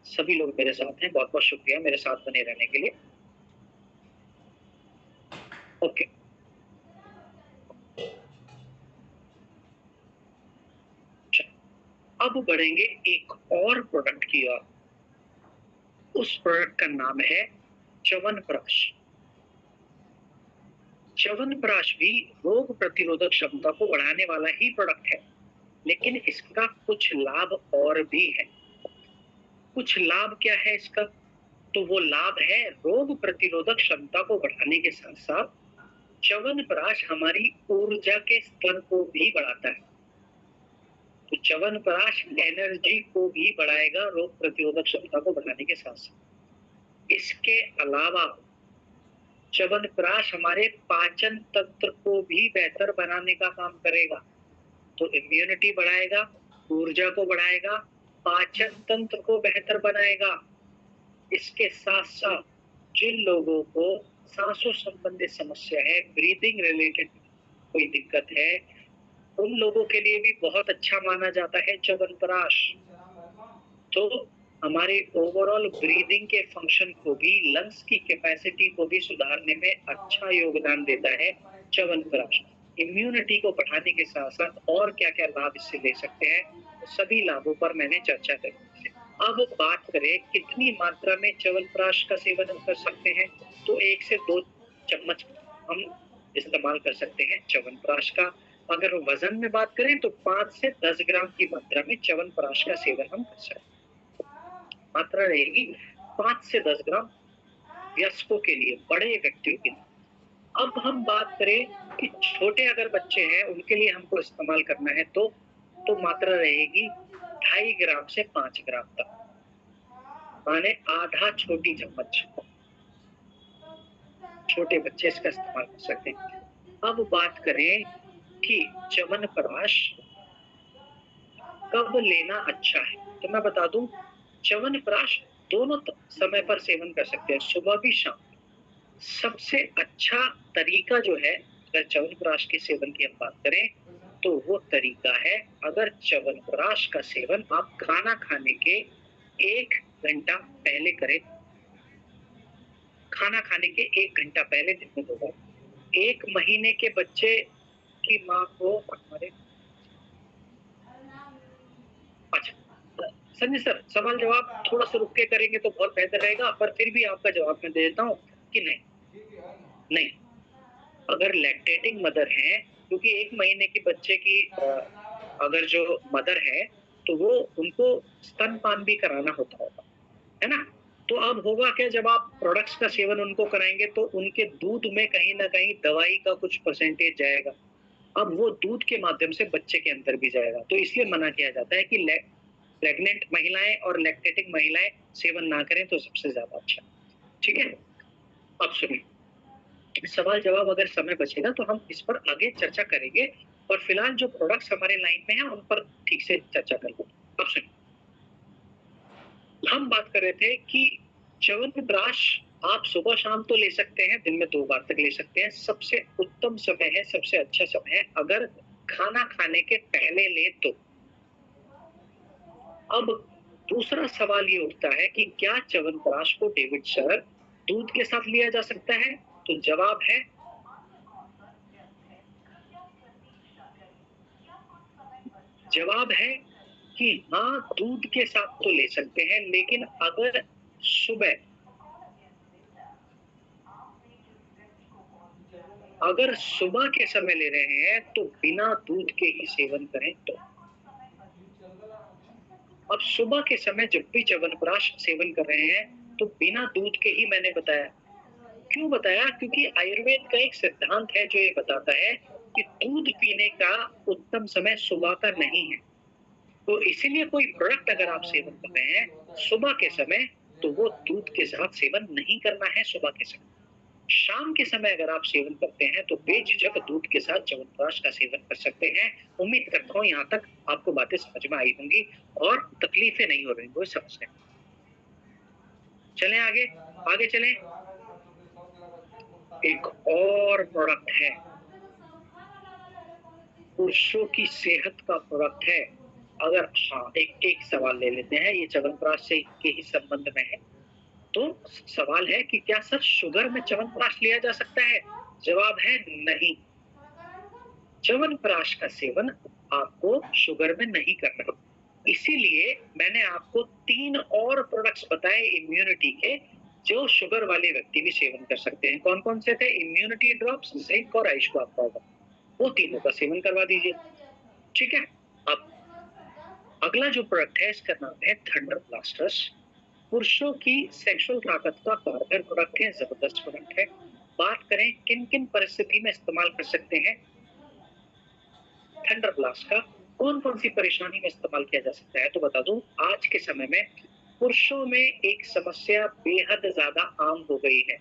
सभी लोग मेरे साथ हैं, बहुत बहुत शुक्रिया मेरे साथ बने रहने के लिए। ओके, अब बढ़ेंगे एक और प्रोडक्ट की ओर। उस प्रोडक्ट का नाम है च्यवनप्राश। च्यवनप्राश भी रोग प्रतिरोधक क्षमता को बढ़ाने वाला ही प्रोडक्ट है, लेकिन इसका कुछ लाभ और भी है। कुछ लाभ क्या है इसका, तो वो लाभ है रोग प्रतिरोधक क्षमता को बढ़ाने के साथ साथ च्यवनप्राश हमारी ऊर्जा के स्तर को भी बढ़ाता है। तो च्यवनप्राश एनर्जी को भी बढ़ाएगा रोग प्रतिरोधक क्षमता को बढ़ाने के साथ साथ। इसके अलावा च्यवनप्राश हमारे पाचन तंत्र को भी बेहतर बनाने का काम करेगा। तो इम्यूनिटी बढ़ाएगा, ऊर्जा को बढ़ाएगा, पाचन तंत्र को बेहतर बनाएगा। इसके साथ साथ जिन लोगों को सांसों संबंधित समस्या है, ब्रीदिंग रिलेटेड कोई दिक्कत है, उन लोगों के लिए भी बहुत अच्छा माना जाता है च्यवनप्राश। तो हमारे ओवरऑल ब्रीदिंग के फंक्शन को भी, लंग्स की कैपेसिटी को भी सुधारने में अच्छा योगदान देता है च्यवनप्राश। इम्यूनिटी को बढ़ाने के साथ साथ और क्या क्या लाभ इससे ले सकते हैं, तो सभी लाभों पर मैंने चर्चा करी। अब बात करें कितनी मात्रा में च्यवनप्राश का सेवन हम कर सकते हैं, तो 1 से 2 चम्मच हम इस्तेमाल कर सकते हैं च्यवनप्राश का। अगर वजन में बात करें तो 5 से 10 ग्राम की मात्रा में च्यवनप्राश का सेवन हम कर सकते हैं। मात्रा रहेगी 5 से 10 ग्राम वयस्कों के लिए, बड़े व्यक्तियों के लिए। अब हम बात करें कि छोटे अगर बच्चे हैं उनके लिए हमको इस्तेमाल करना है तो मात्रा रहेगी 2.5 ग्राम से 5 ग्राम तक, माने आधा छोटी चम्मच छोटे बच्चे इसका इस्तेमाल कर सकते हैं। अब बात करें कि च्यवनप्राश कब लेना अच्छा है, तो मैं बता दूं च्यवनप्राश दोनों समय पर सेवन कर सकते हैं, सुबह भी शाम। सबसे अच्छा तरीका जो है अगर च्यवनप्राश के सेवन की हम बात करें तो वो तरीका है, अगर च्यवनप्राश का सेवन आप खाना खाने के 1 घंटा पहले करें। खाना खाने के 1 घंटा पहले दिन में 2 बार। 1 महीने के बच्चे की माँ को हमारे अच्छा संजय सर, सवाल जवाब थोड़ा सा रुक के करेंगे तो बहुत बेहतर रहेगा, पर फिर भी आपका जवाब मैं दे देता हूँ कि नहीं, अगर लैक्टेटिंग मदर है, क्योंकि 1 महीने के बच्चे की अगर जो मदर है तो वो उनको स्तनपान भी कराना होता होगा, है ना? तो अब होगा क्या, जब आप प्रोडक्ट्स का सेवन उनको कराएंगे तो उनके दूध में कहीं ना कहीं दवाई का कुछ परसेंटेज जाएगा। अब वो दूध के माध्यम से बच्चे के अंदर भी जाएगा, तो इसलिए मना किया जाता है कि प्रेग्नेंट महिलाएं और लैक्टेटिंग महिलाएं सेवन ना करें तो सबसे ज्यादा अच्छा। ठीक है, अब सुनिए, सवाल जवाब अगर समय बचेगा तो हम इस पर आगे चर्चा करेंगे, और फिलहाल जो प्रोडक्ट्स हमारे लाइन में हैं उन पर ठीक से चर्चा कर लेंगे। अब सुनिए, हम बात कर रहे थे कि च्यवनप्राश आप सुबह शाम तो ले सकते हैं, दिन में 2 बार तक ले सकते हैं। सबसे उत्तम समय है, सबसे अच्छा समय है अगर खाना खाने के पहले ले तो। अब दूसरा सवाल ये उठता है कि क्या च्यवनप्राश को डेविड सर दूध के साथ लिया जा सकता है, तो जवाब है कि हाँ, दूध के साथ तो ले सकते हैं, लेकिन अगर सुबह के समय ले रहे हैं तो बिना दूध के ही सेवन करें तो। अब सुबह के समय जब भी च्यवनप्राश सेवन कर रहे हैं तो बिना दूध के ही मैंने बताया। क्यों बताया? क्योंकि आयुर्वेद का एक सिद्धांत है जो ये बताता है कि दूध पीने का उत्तम समय सुबह का नहीं है। तो इसीलिए कोई प्रोडक्ट अगर आप सेवन कर रहे हैं सुबह के समय, तो वो दूध के साथ सेवन नहीं करना है सुबह के समय। शाम के समय अगर आप सेवन करते हैं तो बेझिझक दूध के साथ च्यवनप्राश का सेवन कर सकते हैं। उम्मीद करता हूँ यहाँ तक आपको बातें समझ में आई होंगी और तकलीफें नहीं हो रही होंगी समझने में। चलें आगे चलें। एक और प्रोडक्ट है, पुरुषों की सेहत का प्रोडक्ट है। अगर एक सवाल ले लेते हैं, ये च्यवनप्राश से के ही संबंध में है। तो सवाल है कि क्या सर शुगर में च्यवनप्राश लिया जा सकता है? जवाब है नहीं। च्यवनप्राश का सेवन आपको शुगर में नहीं करना। इसीलिए मैंने आपको 3 और प्रोडक्ट्स बताए इम्यूनिटी के, जो शुगर वाले व्यक्ति भी सेवन कर सकते हैं। कौन कौन से थे? इम्यूनिटी ड्रॉप्स, जिंक और आइसक्वाब पाउडर, वो तीनों का सेवन करवा दीजिए। ठीक है, अब अगला जो प्रोडक्ट है इसका नाम है थंडर ब्लास्टर्स। पुरुषों की सेक्सुअल ताकत का कारगर प्रोडक्ट है, जबरदस्त प्रोडक्ट है। बात करें किन किन परिस्थिति में इस्तेमाल कर सकते हैं थंडर ब्लास्ट का, कौन कौन सी परेशानी में इस्तेमाल किया जा सकता है, तो बता दूं आज के समय में पुरुषों में एक समस्या बेहद ज्यादा आम हो गई है।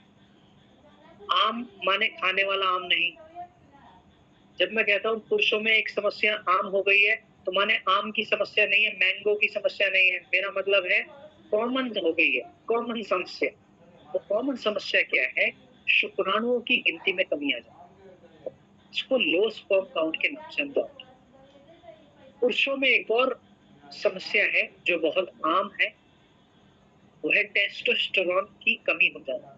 आम माने खाने वाला आम नहीं। जब मैं कहता हूँ पुरुषों में एक समस्या आम हो गई है तो माने आम की समस्या नहीं है, मैंगो की समस्या नहीं है, मेरा मतलब है कॉमन हो गई है, कॉमन समस्या। तो कॉमन समस्या क्या है? शुक्राणुओं की गिनती में कमी आ जाती है, इसको लो स्पर्म काउंट के नाम से हम जानते हैं। पुरुषों में एक और समस्या है जो बहुत आम है, वो है टेस्टोस्टेरोन की कमी हो जाना।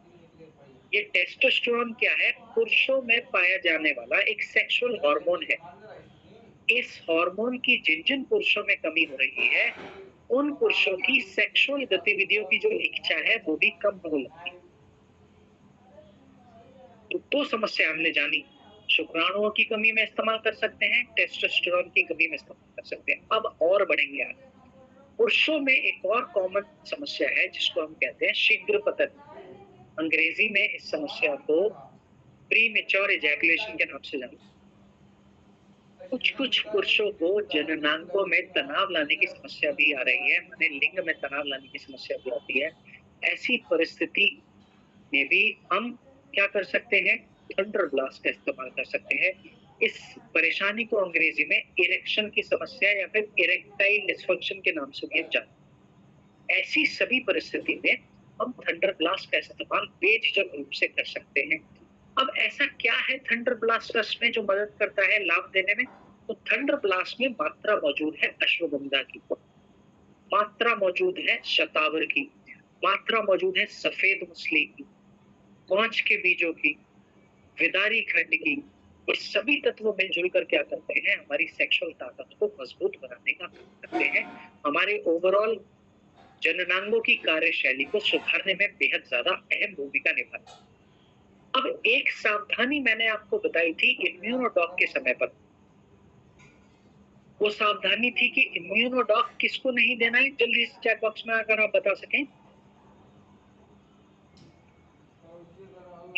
ये टेस्टोस्टेरोन क्या है? पुरुषों में पाया जाने वाला एक सेक्सुअल हार्मोन है। इस हार्मोन की जिन-जिन पुरुषों में कमी हो रही है, उन पुरुषों की सेक्सुअल गतिविधियों की जो इच्छा है वो भी कम होने लगती है। तो 2 समस्या हमने जानी, शुक्राणुओं की कमी में इस्तेमाल कर सकते हैं, टेस्टोस्टेरोन की कमी में इस्तेमाल कर सकते हैं। अब और बढ़ेंगे आगे। पुरुषों में एक और कॉमन समस्या है जिसको हम कहते हैं शीघ्र पतन। अंग्रेजी में इस समस्या को प्रीमेच्योर इजैकुलेशन के नाम से जाना। कुछ-कुछ पुरुषों को जननांगों में तनाव लाने की समस्या भी आ रही है, माने लिंग में तनाव लाने की समस्या भी आती है। ऐसी परिस्थिति में भी हम क्या कर सकते हैं? थंडर ब्लास्ट का इस्तेमाल कर सकते हैं। इस परेशानी को अंग्रेजी में इरेक्शन की समस्या या फिर इरेक्टाइल डिस्फंक्शन के नाम से भी हम जानते हैं। ऐसी सभी परिस्थिति में हम थंडर ब्लास्ट का इस्तेमाल बेझिझक रूप से कर सकते हैं। अब ऐसा क्या है थंडर ब्लास्ट में जो मदद करता है लाभ देने में? तो थंडर ब्लास्ट में मात्रा मौजूद है अश्वगंधा की, मात्रा मौजूद है शतावर की, मात्रा मौजूद है सफेद मछली की, कांच के बीजों की, विदारी खंड की। ये सभी तत्व मिलजुल कर क्या करते हैं? हमारी सेक्सुअल ताकत को मजबूत बनाने का काम करते हैं, हमारे ओवरऑल जननांगों की कार्यशैली को सुधारने में बेहद ज्यादा अहम भूमिका निभाते हैं। अब एक सावधानी मैंने आपको बताई थी इम्यूनोडॉक के समय पर। वो सावधानी थी कि इम्यूनोडॉक किसको नहीं देना है? जल्दी से चैट बॉक्स में अगर आप बता सकें।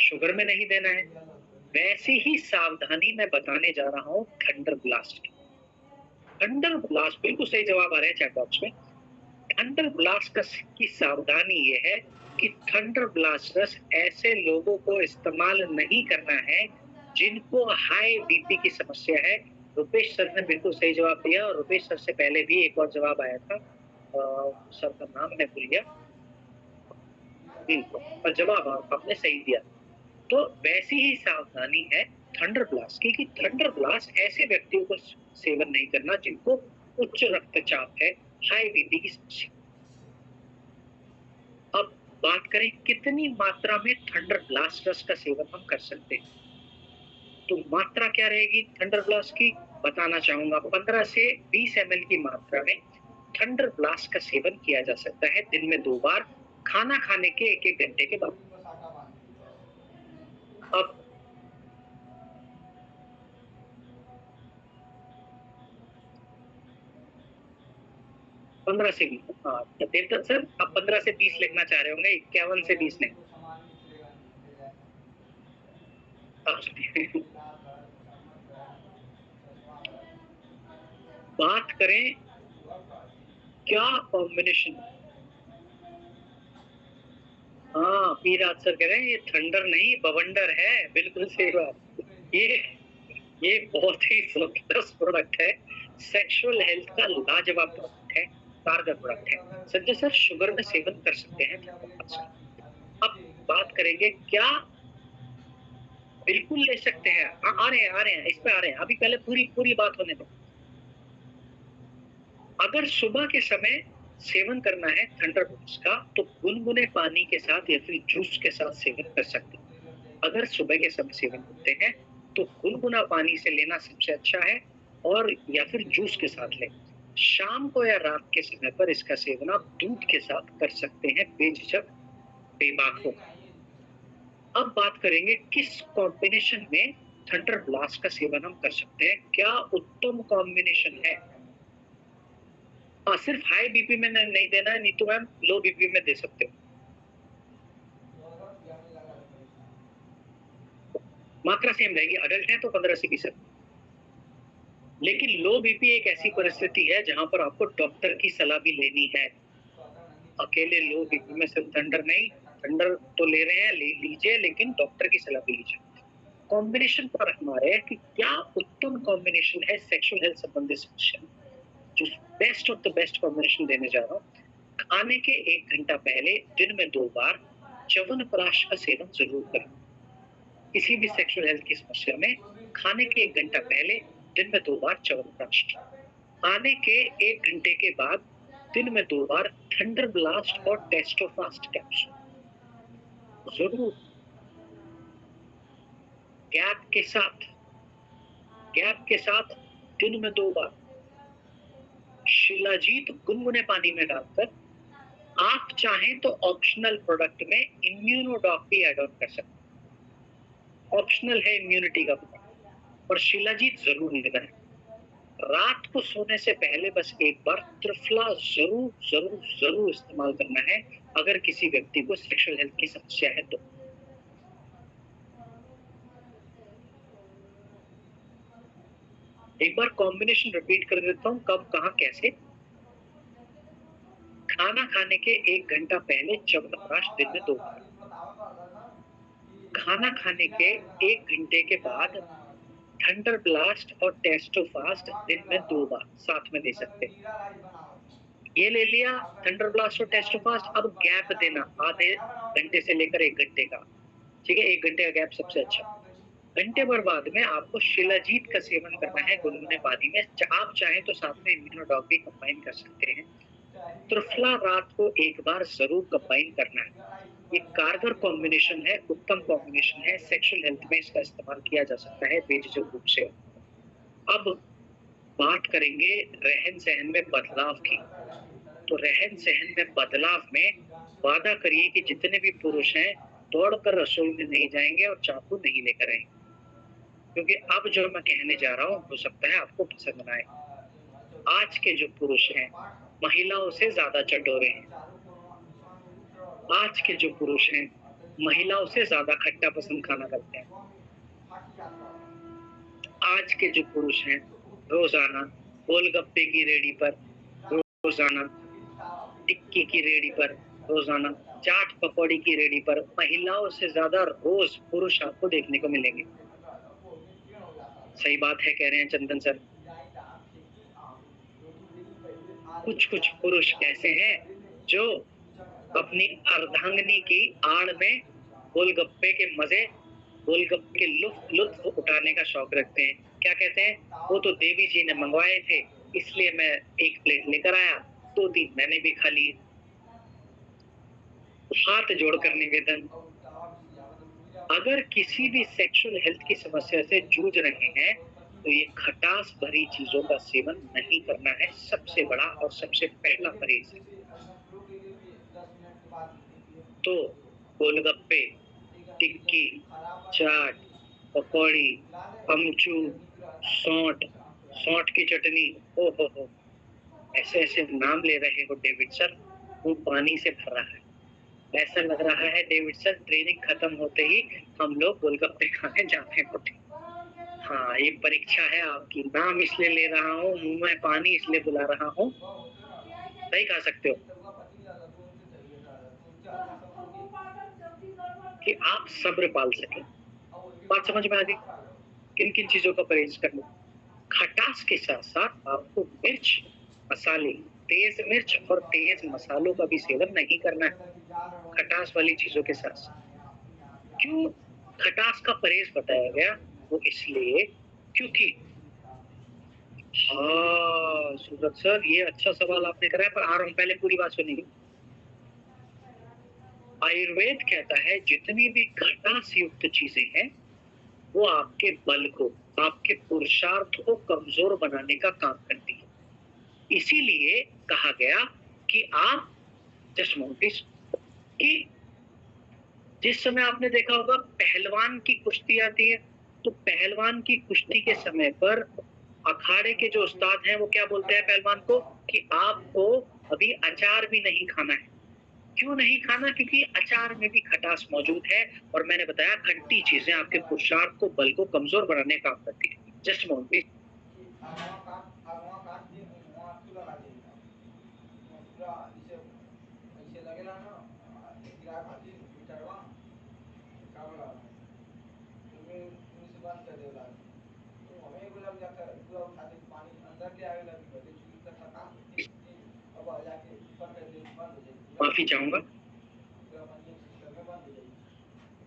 शुगर में नहीं देना है। वैसी ही सावधानी मैं बताने जा रहा हूं थंडर ब्लास्ट की। थंडर ब्लास्ट बिल्कुल सही जवाब आ रहे हैं चैट बॉक्स में। थंडर ब्लास्ट की सावधानी ये है कि थंडर ब्लास्टर्स ऐसे लोगों को इस्तेमाल नहीं करना है जिनको हाई बीपी की समस्या है। रुपेश सर ने बिल्कुल सही जवाब दिया और रुपेश सर से पहले भी एक और जवाब आया था, सर का नाम मैं भूल गया, पर जवाब आपने सही दिया। तो वैसी ही सावधानी है थंडर ब्लास्ट की कि थंडर ब्लास्ट ऐसे व्यक्तियों को सेवन नहीं करना जिनको उच्च रक्तचाप है, हाई बीपी की समस्या। अब बात करें कितनी मात्रा में थंडर ब्लास्ट रस का सेवन हम कर सकते हैं, तो मात्रा क्या रहेगी थंडर ब्लास्ट की बताना चाहूंगा। 15 से 20 ml की मात्रा में थंडर ब्लास्ट का सेवन किया जा सकता है दिन में 2 बार, खाना खाने के 1-1 घंटे के बाद। अब 15 से 20, हाँ देवदत्त सर आप 15 से 20 लिखना चाह रहे होंगे, 51 से 20 नहीं। बात करें क्या कॉम्बिनेशन, हाँ पीराज सर कह रहे हैं ये थंडर नहीं बवंडर है, बिल्कुल सही बात। ये बहुत ही जबरदस्त प्रोडक्ट है, सेक्सुअल हेल्थ का लाजवाब प्रोडक्ट है, कारगर प्रोडक्ट है। संजय सर शुगर में सेवन कर सकते हैं थंडर ब्लास्ट का। अब बात करेंगे क्या बिल्कुल ले सकते हैं, आ रहे हैं इस पे आ रहे हैं, अभी पहले पूरी पूरी बात होने दो। अगर सुबह के समय सेवन करना है थंडर बोल्ट्स का तो गुनगुने पानी के साथ या फिर जूस के साथ सेवन कर सकते हैं। अगर सुबह के समय सेवन करते हैं तो गुनगुना पानी से लेना सबसे अच्छा है और या फिर जूस के साथ लें। शाम को या रात के समय पर इसका सेवन आप दूध के साथ कर सकते हैं बेझिझक, बेबाक होकर। अब बात करेंगे किस कॉम्बिनेशन में थंडर ब्लास्ट का सेवन हम कर सकते हैं, क्या उत्तम कॉम्बिनेशन है। हाँ सिर्फ हाई बीपी में नहीं देना है, नहीं तो मैम लो बीपी में दे सकते हो। मात्रा सेम रहेगी, अडल्ट है तो 15 से 20। लेकिन लो बीपी एक ऐसी परिस्थिति है जहां पर आपको डॉक्टर की सलाह भी लेनी है। अकेले लो बीपी में सिर्फ थंडर नहीं, थंडर तो ले रहे हैं ले लीजिए लेकिन डॉक्टर की सलाह भी लीजिए। कॉम्बिनेशन पर हमारे कि क्या उत्तम कॉम्बिनेशन है सेक्सुअल हेल्थ संबंधित समस्या, जो best of the best combination देने जा रहा हूँ। खाने के 1 घंटा पहले दिन में 2 बार च्यवनप्राश का सेवन जरूर करें। किसी भी सेक्सुअल हेल्थ की समस्या में खाने के 1 घंटा पहले दिन में 2 बार च्यवनप्राश, खाने के 1 घंटे के बाद दिन में 2 बार थंडर ब्लास्ट और टेस्टोफास्ट कैप्सूल जरूर गैप के साथ दिन में 2 बार शिलाजीत गुनगुने पानी में डालकर, आप चाहें तो ऑप्शनल प्रोडक्ट में इम्यूनोडॉक भी ऐड ऑन कर सकते हैं। ऑप्शनल है इम्यूनिटी का प्रोडक्ट, और शिलाजीत जरूर लेना है। रात को सोने से पहले बस एक बार त्रिफला जरूर जरूर जरूर इस्तेमाल करना है अगर किसी व्यक्ति को सेक्सुअल हेल्थ की समस्या है तो। एक बार कॉम्बिनेशन रिपीट कर देता हूँ, कब कहाँ कैसे। खाना खाने के 1 घंटा पहले च्यवनप्राश दिन में 2 बार। खाना खाने के 1 घंटे के बाद थंडर ब्लास्ट और टेस्टोफास्ट दिन में 2 बार साथ में दे सकते हैं। ये ले लिया थंडर ब्लास्ट और टेस्टोफास्ट। अब गैप देना आधे घंटे से लेकर 1 घंटे का, ठीक है, 1 घंटे का गैप सबसे अच्छा। घंटे भर बाद में आपको शिलाजीत का सेवन करना है गुनगुने पानी में। आप चाहें तो साथ में इम्यूनोडॉक भी कंबाइन कर सकते हैं। त्रिफला रात को 1 बार जरूर कंबाइन करना है। ये कारगर कॉम्बिनेशन है, उत्तम कॉम्बिनेशन है। सेक्सुअल हेल्थ में इसका इस्तेमाल किया जा सकता है बेझिझक रूप से। अब बात करेंगे रहन सहन में बदलाव की। तो रहन सहन में बदलाव में वादा करिए कि जितने भी पुरुष हैं दौड़कर रसोई में नहीं जाएंगे और चाकू नहीं लेकर आएंगे, क्योंकि अब जो मैं कहने जा रहा हूँ हो सकता है आपको पसंद न आए। आज के जो पुरुष हैं महिलाओं से ज्यादा चटोरे हैं। आज के जो पुरुष हैं महिलाओं से ज्यादा खट्टा पसंद खाना करते हैं। आज के जो पुरुष हैं रोजाना गोलगप्पे की रेडी पर, रोजाना टिक्की की रेडी पर, रोजाना चाट पकौड़ी की रेडी पर महिलाओं से ज्यादा रोज पुरुष आपको देखने को मिलेंगे। सही बात है कह रहे हैं चंदन सर। कुछ पुरुष ऐसे हैं जो अपनी अर्धांगिनी की आड़ में गोलगप्पे के मजे, गोलगप्पे के लुत्फ उठाने का शौक रखते हैं। क्या कहते हैं, वो तो देवी जी ने मंगवाए थे इसलिए मैं 1 प्लेट लेकर आया, 2-3 मैंने भी खा लिए। हाथ जोड़कर निवेदन, अगर किसी भी सेक्सुअल हेल्थ की समस्या से जूझ रहे हैं तो ये खटास भरी चीजों का सेवन नहीं करना है। सबसे बड़ा और सबसे पहला परहेज है। तो गोलगप्पे, टिक्की, चाट, पकौड़ी, अमचूर, सौंठ, सौंठ की चटनी, ओ हो, ऐसे ऐसे नाम ले रहे हो डेविड सर, वो पानी से भर रहा है। ऐसा लग रहा है डेविड सर ट्रेनिंग खत्म होते ही हम लोग गोलगप्पे खाने जाते होते। हाँ, ये परीक्षा है आपकी। नाम इसलिए ले रहा हूँ, मुंह में पानी इसलिए बुला रहा हूँ, नहीं खा सकते हो, कि आप सब्र पाल सकें। बात समझ में आ गई? किन किन चीजों का परहेज करना। खटास के साथ साथ आपको मिर्च, मसाले, तेज मिर्च और तेज मसालों का भी सेवन नहीं करना है खटास वाली चीजों के साथ। क्यों खटास का परहेज बताया गया? वो इसलिए क्योंकि, हाँ सूरज सर ये अच्छा सवाल आपने कराया, पर आ रहा हूं, पहले पूरी बात सुनिए। आयुर्वेद कहता है जितनी भी खटास युक्त चीजें हैं वो आपके बल को, आपके पुरुषार्थ को कमजोर बनाने का काम करती है। इसीलिए कहा गया कि आप कि जिस समय आपने देखा होगा पहलवान की कुश्ती आती है, तो पहलवान की कुश्ती के समय पर अखाड़े के जो उस्ताद हैं वो क्या बोलते हैं पहलवान को, कि आपको अभी अचार भी नहीं खाना है। क्यों नहीं खाना? क्योंकि अचार में भी खटास मौजूद है, और मैंने बताया खट्टी चीजें आपके पुरुषार्थ को, बल को कमजोर बनाने का काम करती है। Just moment. माफी चाहूंगा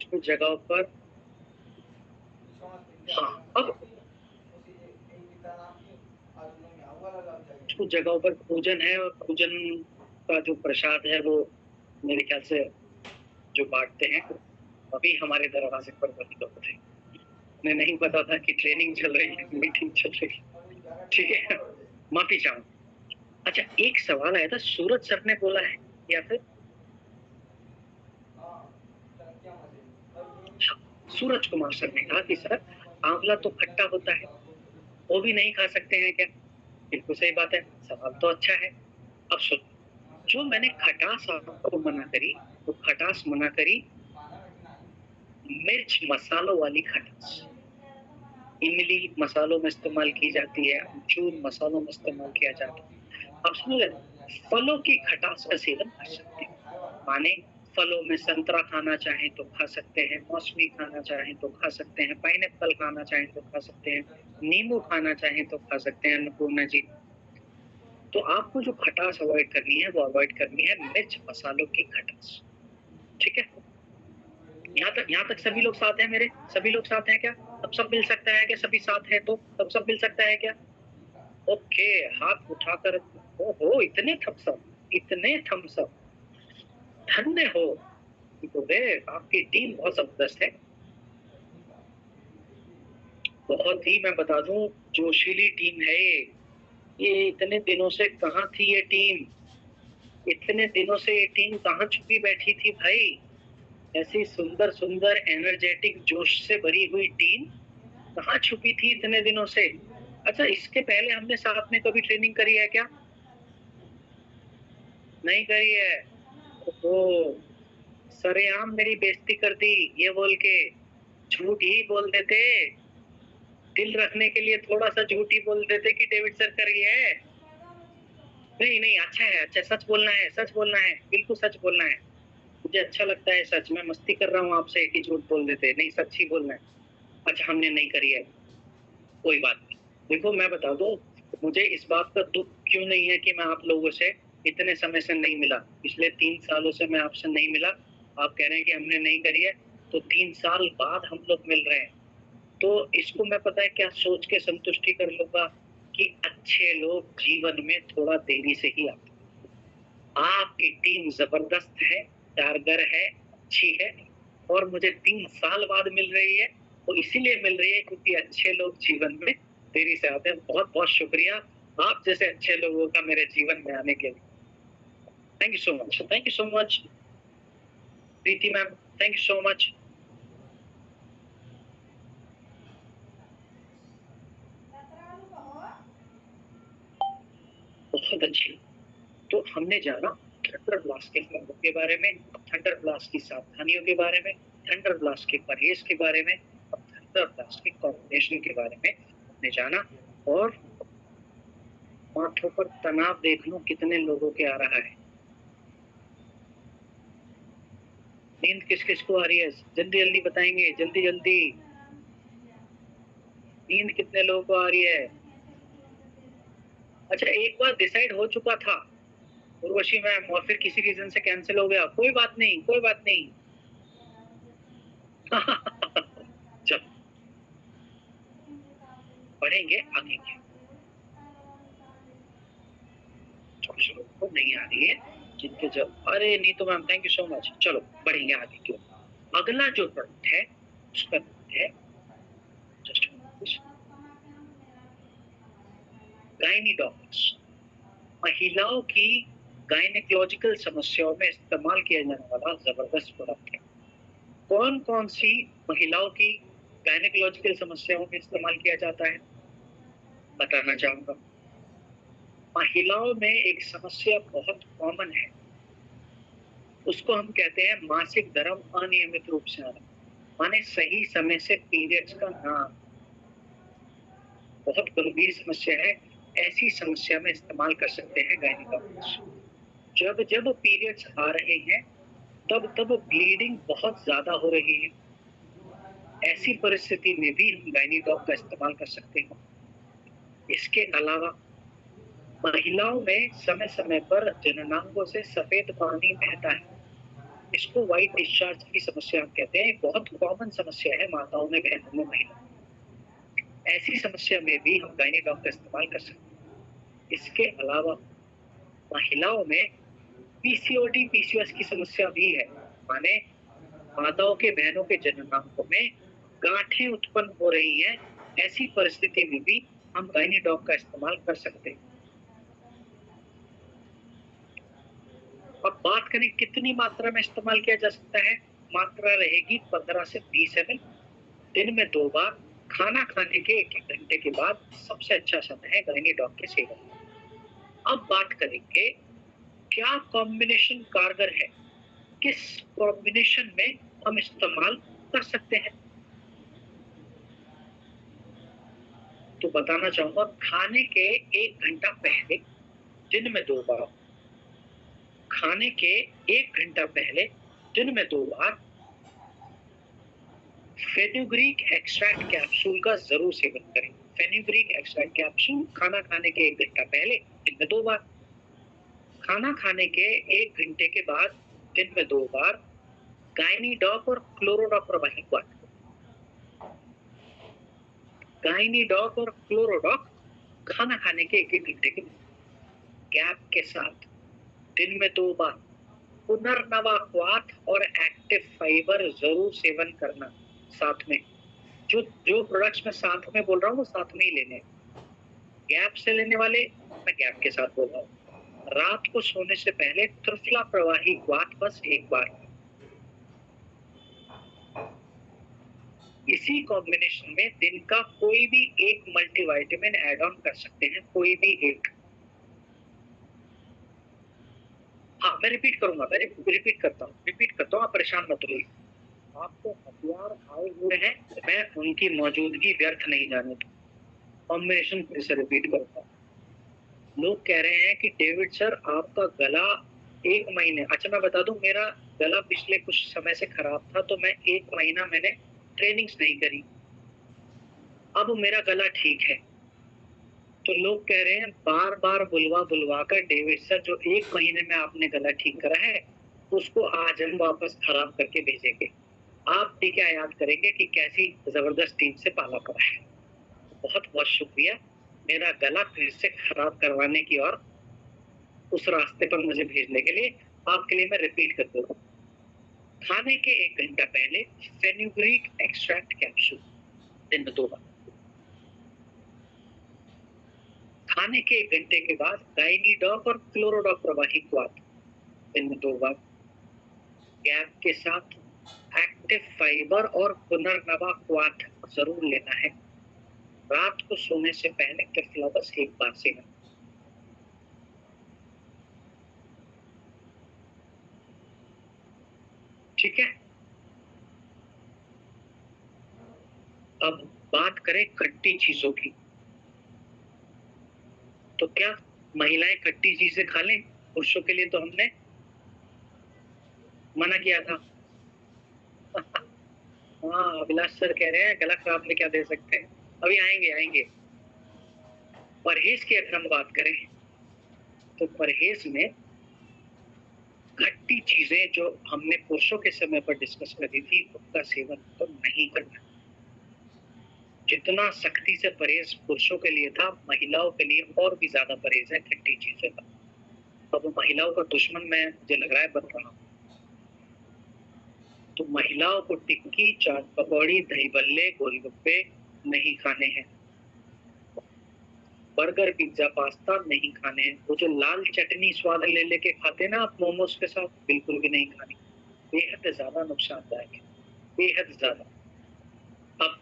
कुछ जगहों पर। हाँ, अब कुछ जगहों पर पूजन है, और पूजन का जो प्रसाद है वो मेरे ख्याल से जो बांटते हैं अभी हमारे दरवाजे पर वही लोग थे। उन्हें नहीं पता था कि ट्रेनिंग चल रही है, मीटिंग चल रही है। ठीक है, माफी चाहूँ। अच्छा, एक सवाल आया था, सूरज सर ने बोला है या फिर सूरज कुमार सर ने कहा कि सर आंवला तो खट्टा होता है, वो भी नहीं खा सकते हैं क्या? बिल्कुल सही बात है, सवाल तो अच्छा है। अब सुन, जो मैंने खटास आपको मना करी, वो खटास मना करी मिर्च मसालों वाली खटास। इमली मसालों में इस्तेमाल की जाती है, अमचूर मसालों में इस्तेमाल किया जाता है। अब सुनिए, फलों की खटास का सेवन कर सकते हैं, माने फलों में संतरा खाना चाहें तो खा सकते हैं, मौसमी खाना चाहें तो खा सकते हैं, पाइनएप्पल खाना चाहें तो खा सकते हैं, नींबू खाना चाहें तो खा सकते हैं अन्नपूर्णा जी। तो आपको जो खटास अवॉइड करनी है, वो अवॉइड करनी है मिर्च मसालों की खटास। ठीक है, यहाँ तक सभी लोग साथ हैं मेरे? सभी लोग साथ हैं क्या? अब सब मिल सकता है क्या? सभी साथ है तो तब सब मिल सकता है क्या? ओके, हाथ उठाकर। ओहो, इतने थम्स अप, इतने थम्स अप, धन्य हो। तो आपकी टीम बहुत जबरदस्त है, बहुत ही, मैं बता दूं, जोशीली टीम है ये इतने दिनों से कहाँ थी ये टीम? इतने दिनों से ये टीम कहाँ छुपी बैठी थी भाई? ऐसी सुंदर सुंदर एनर्जेटिक जोश से भरी हुई टीम कहाँ छुपी थी इतने दिनों से? अच्छा, इसके पहले हमने साथ में कभी ट्रेनिंग करी है क्या? नहीं करी है। तो सरेआम मेरी बेइज्जती कर दी ये बोल के, झूठ ही बोल देते, दिल रखने के लिए थोड़ा सा झूठ ही बोल देते कि डेविड सर करी है। नहीं नहीं, अच्छा है, अच्छा, सच बोलना है, सच बोलना है, बिल्कुल सच बोलना है। मुझे अच्छा लगता है सच, मैं मस्ती कर रहा हूँ आपसे कि झूठ बोल देते, नहीं सच ही बोलना है। अच्छा, हमने नहीं करी है, कोई बात नहीं। देखो मैं बता दूं, मुझे इस बात का दुख क्यों नहीं है कि मैं आप लोगों से इतने समय से नहीं मिला, पिछले 3 सालों से मैं आपसे नहीं मिला। आप कह रहे हैं कि हमने नहीं करी है, तो 3 साल बाद हम लोग मिल रहे हैं, तो इसको मैं पता है क्या सोच के संतुष्टि कर लूंगा कि अच्छे लोग जीवन में थोड़ा देरी से ही आते हैं। आपकी टीम जबरदस्त है, कारगर है, अच्छी है, और मुझे 3 साल बाद मिल रही है, वो इसीलिए मिल रही है क्योंकि अच्छे लोग जीवन में देरी से आते हैं। बहुत बहुत शुक्रिया आप जैसे अच्छे लोगों का मेरे जीवन में आने के लिए। Thank you so much, thank you so much Preeti ma'am, thank you so much. बहुत अच्छी। तो हमने जाना थंडर ब्लास्ट के फायदों के बारे में, थंडर ब्लास्ट की सावधानियों के बारे में, थंडर ब्लास्ट के परहेज के बारे में, और थंडर ब्लास्ट के कॉम्बिनेशन के बारे में हमने जाना। और माथों पर तनाव देख लो कितने लोगों के आ रहा है। नींद किस किस को आ रही है? जल्दी जल्दी बताएंगे, जल्दी जल्दी। नींद कितने लोगों को आ रही है? अच्छा, एक बार डिसाइड हो चुका था उर्वशी मैम, और फिर किसी रीजन से कैंसिल हो गया, कोई बात नहीं, कोई बात नहीं। चलो, बढ़ेंगे आगे के। लोगों को नहीं आ रही है, जिनके जब, अरे Neetu ma'am thank you so much. चलो बढ़ेंगे आगे क्यों। अगला जो पॉइंट है उसका है जस्ट गायनिडॉक्स, महिलाओं की गायनेकोलॉजिकल समस्याओं में इस्तेमाल किया जाने वाला जबरदस्त प्रोडक्ट है। कौन कौन सी महिलाओं की गायनेकोलॉजिकल समस्याओं में इस्तेमाल किया जाता है बताना चाहूंगा। महिलाओं में एक समस्या बहुत कॉमन है, उसको हम कहते हैं मासिक धर्म अनियमित रूप से आना, माने सही समय से पीरियड्स का ना। बहुत गंभीर समस्या है, ऐसी समस्या में इस्तेमाल कर सकते हैं गायनिकोलॉजिस्ट। जब जब पीरियड्स आ रहे हैं तब तब ब्लीडिंग बहुत ज्यादा हो रही है, ऐसी परिस्थिति में भी हम गायनिडॉक का इस्तेमाल कर सकते हैं। इसके अलावा महिलाओं में समय समय पर जननांगों से सफेद पानी बहता है, इसको व्हाइट डिस्चार्ज की समस्या हम कहते हैं। बहुत कॉमन समस्या है माताओं में, बहनों में, महिलाओं। ऐसी समस्या में भी हम गायनिडॉक का इस्तेमाल कर सकते हैं। इसके अलावा महिलाओं में पीसीओडी पीसीओएस की समस्या भी है, माने माताओं के, बहनों के जननांगों में गांठें उत्पन्न हो रही हैं, ऐसी परिस्थिति में भी हम गायनीडॉक का इस्तेमाल कर सकते हैं। अब बात करें कितनी मात्रा में इस्तेमाल किया जा सकता है। मात्रा रहेगी 15 से 20 ml, दिन में 2 बार, खाना खाने के 1-1 घंटे के बाद सबसे अच्छा समय है गायनीडॉक के सेवन का। अब बात करेंगे क्या कॉम्बिनेशन कारगर है, किस कॉम्बिनेशन में हम इस्तेमाल कर सकते हैं। तो बताना चाहूंगा, खाने के 1 घंटा पहले दिन में 2 बार, खाने के 1 घंटा पहले दिन में 2 बार फेनुग्रीक एक्सट्रैक्ट कैप्सूल का जरूर सेवन करें। फेनुग्रीक एक्सट्रैक्ट कैप्सूल खाना खाने के 1 घंटा पहले दिन में 2 बार, खाना खाने के 1 घंटे के बाद दिन में 2 बार गायनीडॉक और क्लोरोडॉक प्रवाही को, गायनीडॉक और क्लोरोडॉक खाना खाने के 1-1 घंटे के गैप के साथ दिन में 2 बार पुनर्नवा क्वाथ और एक्टिव फाइबर जरूर सेवन करना। साथ में जो प्रोडक्ट्स मैं साथ में बोल रहा हूँ वो साथ में ही लेने, गैप से लेने वाले मैं गैप के साथ बोल रहा हूँ। रात को सोने से पहले त्रिफला प्रवाही क्वाथ बस 1 बार। इसी कॉम्बिनेशन में दिन का कोई भी एक मल्टीविटामिन ऐड ऑन कर सकते हैं, कोई भी एक। हाँ, मैं रिपीट करूंगा, मैं रिपीट करता हूँ, आप परेशान मत होइए। आपको हथियार आए हुए हैं, मैं उनकी मौजूदगी व्यर्थ नहीं जाने दूं। कॉम्बिनेशन फिर से रिपीट करता हूँ। लोग कह रहे हैं कि डेविड सर आपका गला 1 महीने, अच्छा मैं बता दूं, मेरा गला पिछले कुछ समय से खराब था, तो मैं 1 महीना मैंने ट्रेनिंग्स नहीं करी, अब मेरा गला ठीक है। तो लोग कह रहे हैं बार बार बुलवा कर डेविड सर जो 1 महीने में आपने गला ठीक करा है उसको आज हम वापस खराब करके भेजेंगे। आप भी क्या याद करेंगे कि कैसी जबरदस्त टीम से पाला पड़ा है। बहुत बहुत शुक्रिया मेरा गला फिर से खराब करवाने की और उस रास्ते पर मुझे भेजने के लिए। आपके लिए मैं रिपीट कर दूंगा, खाने के 1 घंटा पहले फेनुग्रीक एक्सट्रैक्ट कैप्सूल दिन में 2 बार, खाने के 1 घंटे के बाद गायनीडॉक और क्लोरोडॉक प्रवाही क्वाथ दिन में 2 बार, गैप के साथ एक्टिव फाइबर और पुनर्नवा क्वाथ जरूर लेना है। रात को सोने से पहले त्रिफला बस 1 बार सेवन। ठीक है, अब बात करें खट्टी चीजों की। तो क्या महिलाएं खट्टी चीजें खा लें? पुरुषों के लिए तो हमने मना किया था। हाँ, अभिलाष सर कह रहे हैं गला खराब में क्या दे सकते हैं, अभी आएंगे। परहेज की अगर हम बात करें तो परहेज में खट्टी चीजें जो हमने पुरुषों के समय पर डिस्कस करी थी उसका सेवन तो नहीं करना। जितना सख्ती से परहेज पुरुषों के लिए था, महिलाओं के लिए और भी ज्यादा परहेज है खट्टी चीजों का। अब महिलाओं का दुश्मन मैं मुझे लग रहा है बन रहा हूं। तो महिलाओं को टिक्की, चाट, पकौड़ी, दही बल्ले, गोलगप्पे नहीं खाने हैं, बर्गर, पिज्जा, पास्ता नहीं खाने हैं। वो जो लाल चटनी स्वाद ले लेके खाते हैं ना आप मोमोज के साथ, बिल्कुल भी नहीं खानी, बेहद ज्यादा नुकसानदायक है, बेहद ज्यादा। अब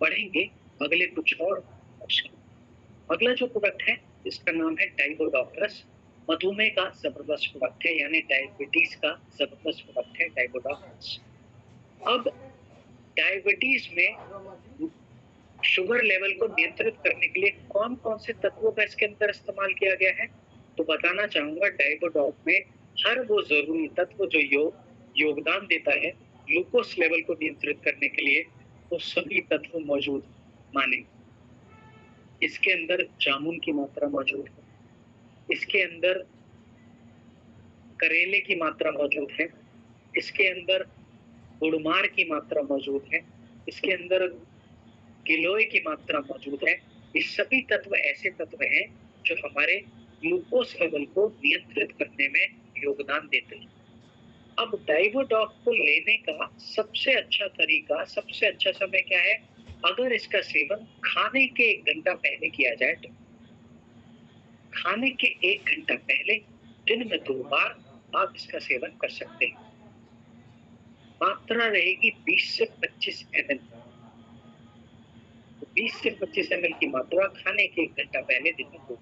बढ़ेंगे अगले कुछ और ऑप्शन। अगला जो प्रोडक्ट है इसका नाम है डाइबोडॉक्टरस। मधुमेह का जबरदस्त प्रोडक्ट है, यानी डायबिटीज का जबरदस्त प्रोडक्ट है डाइबोडॉक्टरस। अब डायबिटीज में शुगर लेवल को नियंत्रित करने के लिए कौन कौन से तत्वों का इसके अंदर इस्तेमाल किया गया है, तो बताना चाहूंगा डाइबोडॉक में हर वो जरूरी तत्व जो योगदान देता है ग्लूकोज लेवल को नियंत्रित करने के लिए, वो सभी तत्व मौजूद माने। इसके अंदर जामुन की मात्रा मौजूद है, इसके अंदर करेले की मात्रा मौजूद है, इसके अंदर गुड़मार की मात्रा मौजूद है, इसके अंदर गिलोय की मात्रा मौजूद है, ये सभी तत्व ऐसे तत्व हैं जो हमारे ग्लूकोज लेवल को नियंत्रित करने में योगदान देते हैं। अब डाइवोडॉक को लेने का सबसे अच्छा तरीका, सबसे अच्छा समय क्या है? अगर इसका सेवन खाने के 1 घंटा पहले किया जाए तो। खाने के 1 घंटा पहले दिन में 2 बार आप इसका सेवन कर सकते हैं। मात्रा रहेगी 20 से 25 ml। तो 20 से 25 ml की मात्रा खाने के 1 घंटा पहले दिन में 2।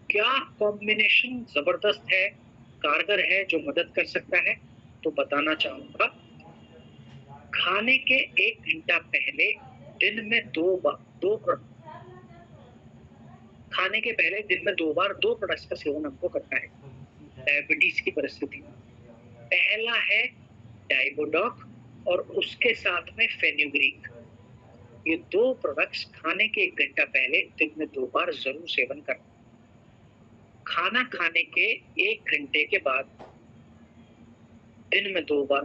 क्या कॉम्बिनेशन जबरदस्त है, कारगर है, जो मदद कर सकता है? तो बताना चाहूंगा। खाने के 1 घंटा पहले दिन में 2 बार, खाने के पहले दिन में 2 बार 2 प्रोडक्ट्स का सेवन हमको करना है डायबिटीज की परिस्थिति में। पहला है डाइवोडॉक और उसके साथ में फेनुग्रीक। ये 2 प्रोडक्ट्स खाने के 1 घंटा पहले दिन में 2 बार जरूर सेवन करना। खाना खाने के 1 घंटे के बाद दिन में 2 बार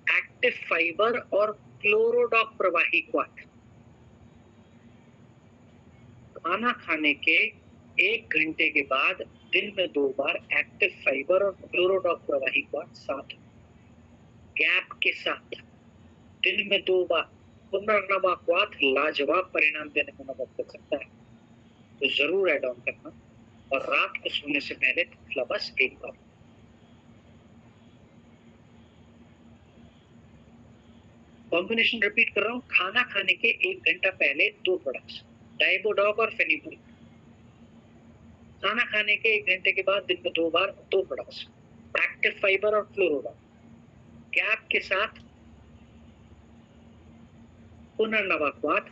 एक्टिव फाइबर और क्लोरोडॉक प्रवाही क्वाथ। खाना खाने के 1 घंटे के बाद दिन में 2 बार एक्टिव फाइबर और क्लोरोडॉक प्रवाही क्वाथ साथ गैप के साथ दिन में 2 बार पुनर्नवा क्वाथ लाजवाब परिणाम देने में मदद कर सकता है। तो जरूर ऐड ऑन करना और रात को सोने से पहले बस 1 बार। कॉम्बिनेशन रिपीट कर रहा हूँ। खाना खाने के 1 घंटा पहले 2 प्रोडक्ट्स डाइवोडॉक और फेनुग्रीक। खाना खाने के 1 घंटे के बाद दिन में 2 बार 2 प्रोडक्ट्स एक्टिव फाइबर और क्लोरोडॉक। गैप के साथ पुनर्नवा क्वाथ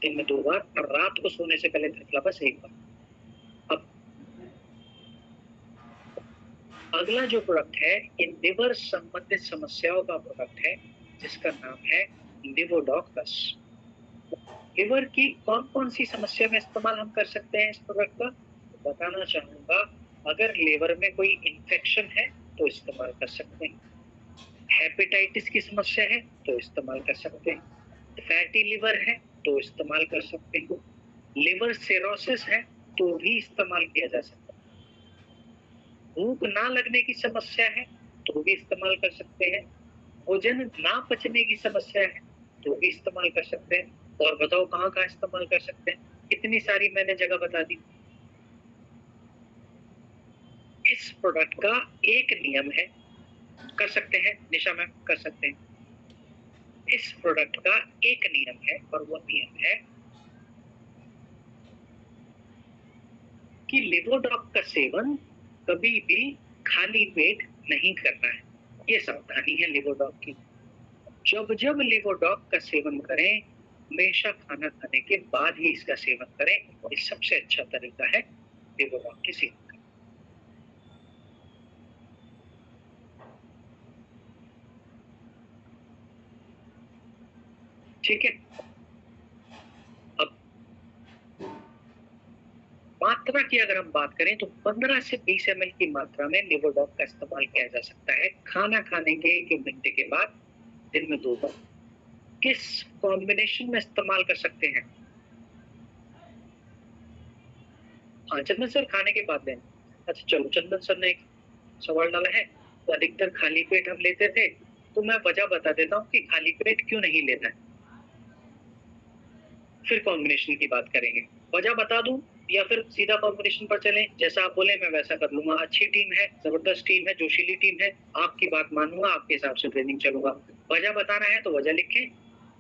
दिन में 2 बार और रात को सोने से पहले बस 1 बार। अब अगला जो प्रोडक्ट है ये लिवर संबंधित समस्याओं का प्रोडक्ट है जिसका नाम है लिवोडॉक प्लस। लिवर की कौन कौन सी समस्या में इस्तेमाल हम कर सकते हैं इस प्रोडक्ट का? तो बताना चाहूंगा। अगर लिवर में कोई इन्फेक्शन है तो इस्तेमाल कर सकते हैं। हेपेटाइटिस की समस्या है तो इस्तेमाल कर सकते हैं। फैटी लिवर है तो इस्तेमाल कर सकते हैं। लिवर सिरोसिस है तो भी इस्तेमाल किया जा सकता है। भूख ना लगने की समस्या है तो भी इस्तेमाल कर सकते हैं। भोजन ना पचने की समस्या है तो भी इस्तेमाल कर सकते हैं। और बताओ कहाँ कहाँ इस्तेमाल कर सकते हैं? कितनी सारी मैंने जगह बता दी। इस प्रोडक्ट का एक नियम है, कर सकते हैं निशा मैम, कर सकते हैं। इस प्रोडक्ट का एक नियम है और वो नियम है कि लिवोडॉक का सेवन कभी भी खाली पेट नहीं करना है। ये सावधानी है लिवोडॉक की। जब जब लिवोडॉक का सेवन करें हमेशा खाना खाने के बाद ही इसका सेवन करें। ये सबसे अच्छा तरीका है लिवोडॉक के सेवन का। ठीक है। अब मात्रा की अगर हम बात करें तो 15 से 20 ml की मात्रा में लिवोडॉक का इस्तेमाल किया जा सकता है खाना खाने के 1 घंटे के बाद दिन में 2 बार। किस कॉम्बिनेशन में इस्तेमाल कर सकते हैं? हाँ चंदन सर, खाने के बाद लेना। अच्छा चलो, चंदन सर ने एक सवाल डाला है तो अधिकतर खाली पेट हम लेते थे, तो मैं वजह बता देता हूँ कि खाली पेट क्यों नहीं लेना है, फिर कॉम्बिनेशन की बात करेंगे। वजह बता दूं या फिर सीधा कॉम्बिनेशन पर चलें? जैसा आप बोले मैं वैसा कर लूंगा। अच्छी टीम है, जबरदस्त टीम है, जोशीली टीम है, आपकी बात मानूंगा, आपके हिसाब से ट्रेनिंग चलूंगा। वजह बताना है तो वजह लिखें,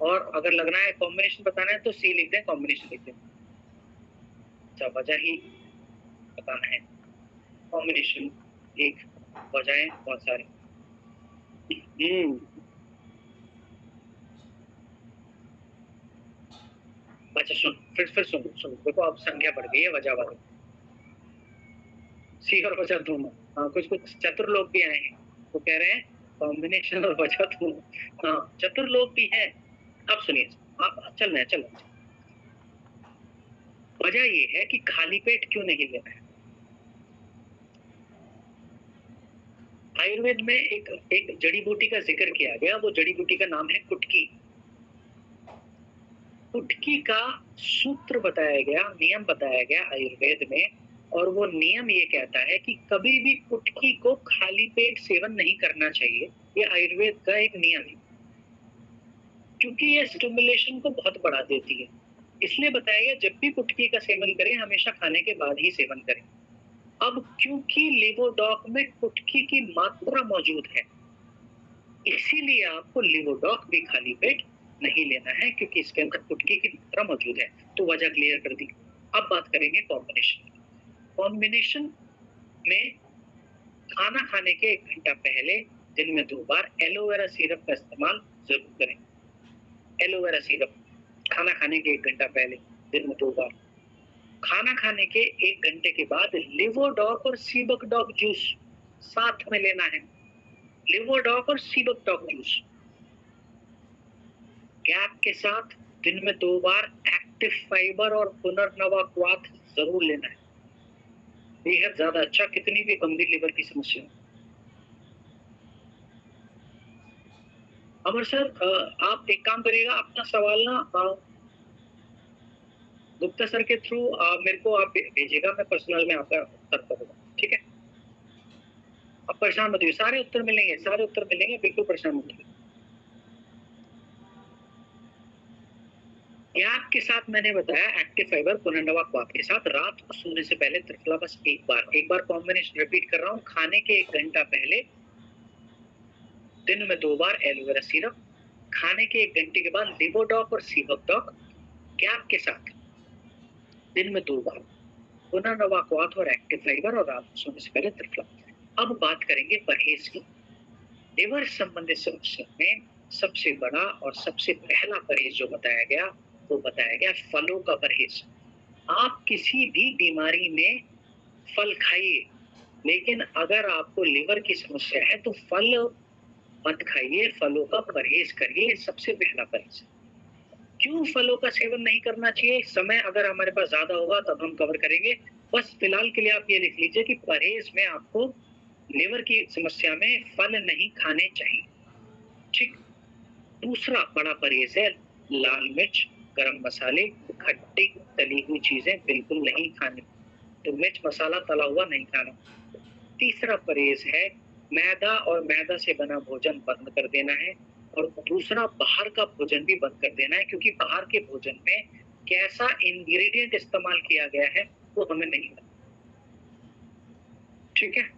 और अगर लगना है कॉम्बिनेशन बताना है तो सी लिख दें, कॉम्बिनेशन लिख दें। अच्छा, वजह ही बताना है, कॉम्बिनेशन एक, वजहें बहुत सारी। अच्छा सुन, फिर सुन देखो, अब संख्या बढ़ गई है वजह वाली। सी और वजह दोनों। हाँ, कुछ कुछ चतुर लोग भी आए हैं, वो कह रहे हैं कॉम्बिनेशन और वजह दोनों। हाँ, चतुर लोग भी हैं। अब सुनिए, आप चल रहे हैं, चलो। वजह ये है कि खाली पेट क्यों नहीं लेना है। आयुर्वेद में एक जड़ी बूटी का जिक्र किया गया, वो जड़ी बूटी का नाम है कुटकी। कुटकी का सूत्र बताया गया, नियम बताया गया आयुर्वेद में, और वो नियम ये कहता है कि कभी भी कुटकी को खाली पेट सेवन नहीं करना चाहिए। ये आयुर्वेद का एक नियम है, क्योंकि ये स्टिमुलेशन को बहुत बढ़ा देती है। इसलिए बताया गया जब भी कुटकी का सेवन करें हमेशा खाने के बाद ही सेवन करें। अब क्योंकि लेवोडॉक में कुटकी की मात्रा मौजूद है, इसीलिए आपको लेवोडॉक भी खाली पेट नहीं लेना है, क्योंकि इसके अंदर कुटकी की मात्रा मौजूद है। तो वजह क्लियर कर दी। अब बात करेंगे कॉम्बिनेशन। कॉम्बिनेशन में खाना खाने के 1 घंटा पहले दिन में 2 बार एलोवेरा सिरप का इस्तेमाल जरूर करें। एलोवेरा सिरप खाना खाने के 1 घंटा पहले दिन में 2 बार। खाना खाने के 1 घंटे के बाद लिवोडॉक और सीबकडॉक जूस साथ में लेना है। लिवोडॉक और सीबकडॉक जूस गैप के साथ दिन में 2 बार एक्टिव फाइबर और पुनर्नवा क्वाथ जरूर लेना है। बेहद ज्यादा अच्छा, कितनी भी गंभीर लिवर की समस्या हो। अमर सर, आप एक काम करिएगा, अपना सवाल ना गुप्ता सर के थ्रू मेरे को आप भेजिएगा, मैं पर्सनल में आपका उत्तर करूंगा, ठीक है? आप परेशान मत होइए, सारे उत्तर मिलेंगे, सारे उत्तर मिलेंगे, बिल्कुल परेशान मत होइए। गैप के साथ मैंने बताया एक्टिव फाइबर पुनर्नवा क्वाथ के साथ रात को सोने से पहले त्रिफला बस एक बार कॉम्बिनेशन रिपीट कर रहा हूँ। खाने के 1 घंटा पहले दिन में 2 बार एलोवेरा सिरप, खाने के 1 घंटे के बाद लिवोडॉक और सीबकडॉक, गैप के साथ दिन में 2 बार पुनर्नवा क्वाथ और एक्टिव फाइबर, और रात को सोने से पहले त्रिफला। अब बात करेंगे परहेज की। लिवर संबंधित समस्या में सबसे बड़ा और सबसे पहला परहेज जो बताया गया वो बताया गया फलों का परहेज। आप किसी भी बीमारी में फल खाइए, लेकिन अगर आपको लिवर की समस्या है तो फल मत खाइए, फलों का परहेज करिए, सबसे पहला परहेज। क्यों फलों का सेवन नहीं करना चाहिए? समय अगर हमारे पास ज्यादा होगा तब हम कवर करेंगे। बस फिलहाल के लिए आप ये लिख लीजिए कि परहेज में आपको लिवर की समस्या में फल नहीं खाने चाहिए, ठीक। दूसरा बड़ा परहेज है लाल मिर्च, गरम मसाले, खट्टी तली हुई चीजें बिल्कुल नहीं खानी, तो मिर्च मसाला तला हुआ नहीं खाना। तीसरा परहेज है मैदा और मैदा से बना भोजन बंद कर देना है, और दूसरा बाहर का भोजन भी बंद कर देना है, क्योंकि बाहर के भोजन में कैसा इंग्रेडिएंट इस्तेमाल किया गया है वो हमें नहीं पता, ठीक है?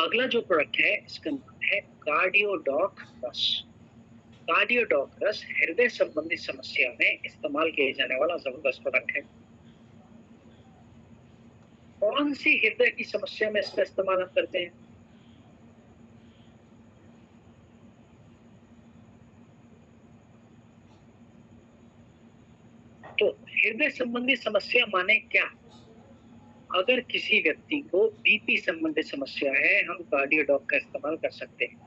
अगला जो प्रोडक्ट है इसका नाम है कार्डियोडॉक रस। कार्डियोडॉक रस हृदय संबंधी समस्या में इस्तेमाल किए जाने वाला जबरदस्त प्रोडक्ट है। कौन सी हृदय की समस्या में इसका इस्तेमाल हम करते हैं? तो हृदय संबंधी समस्या माने क्या? अगर किसी व्यक्ति को बीपी संबंधी समस्या है, हम कार्डियोडॉक का इस्तेमाल कर सकते हैं।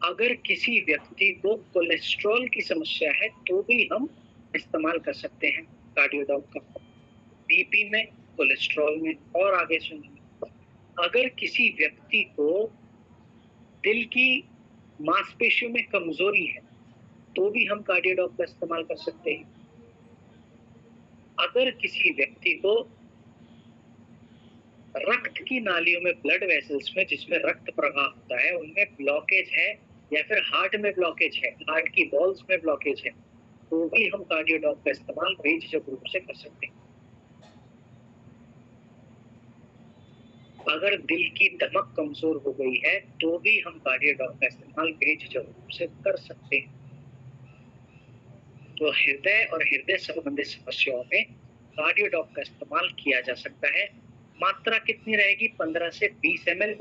अगर किसी व्यक्ति को कोलेस्ट्रॉल की समस्या है तो भी हम इस्तेमाल कर सकते हैं कार्डियोडॉक का, बीपी में, कोलेस्ट्रॉल में। और आगे सुनिए, अगर किसी व्यक्ति को दिल की मांसपेशियों में कमजोरी है तो भी हम कार्डियोडॉक का इस्तेमाल कर सकते हैं। अगर किसी व्यक्ति को रक्त की नालियों में, ब्लड वेसल्स में जिसमें रक्त प्रवाह होता है, उनमें ब्लॉकेज है, या फिर हार्ट में ब्लॉकेज है, हार्ट की वॉल्स में ब्लॉकेज है, तो भी हम कार्डियोडॉक का इस्तेमाल बेझिझक रूप से कर सकते हैं। अगर दिल की धड़कन कमजोर हो गई है तो भी हम कार्डियोडॉक का इस्तेमाल बेझिझक रूप से कर सकते हैं। तो हृदय और हृदय संबंधी समस्याओं में कार्डियोडॉक का इस्तेमाल किया जा सकता है। मात्रा कितनी रहेगी? 15 से 20 ml,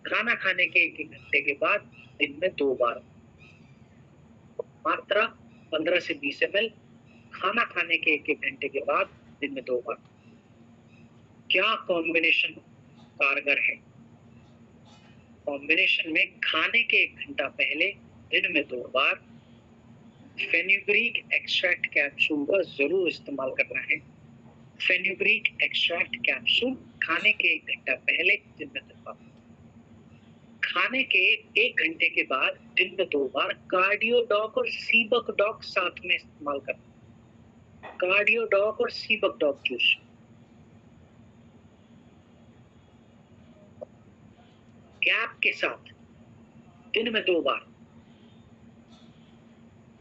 खाना खाने के 1 घंटे के बाद दिन में 2 बार। मात्रा 15 से 20 ml, खाना खाने के 1 घंटे के बाद दिन में 2 बार। क्या कॉम्बिनेशन कारगर है? कॉम्बिनेशन में खाने के 1 घंटा पहले दिन में 2 बार फेनुग्रीक एक्सट्रैक्ट कैप्सूल का जरूर इस्तेमाल करना है। फेनुग्रीक एक्सट्रैक्ट कैप्सूल खाने के 1 घंटा पहले, दिन में 2 बार। खाने के 1 घंटे के बाद दिन में 2 बार कार्डियोडॉक और सीबकडॉक साथ में इस्तेमाल करना। कार्डियोडॉक और सीबकडॉक जूस गैप के साथ दिन में 2 बार।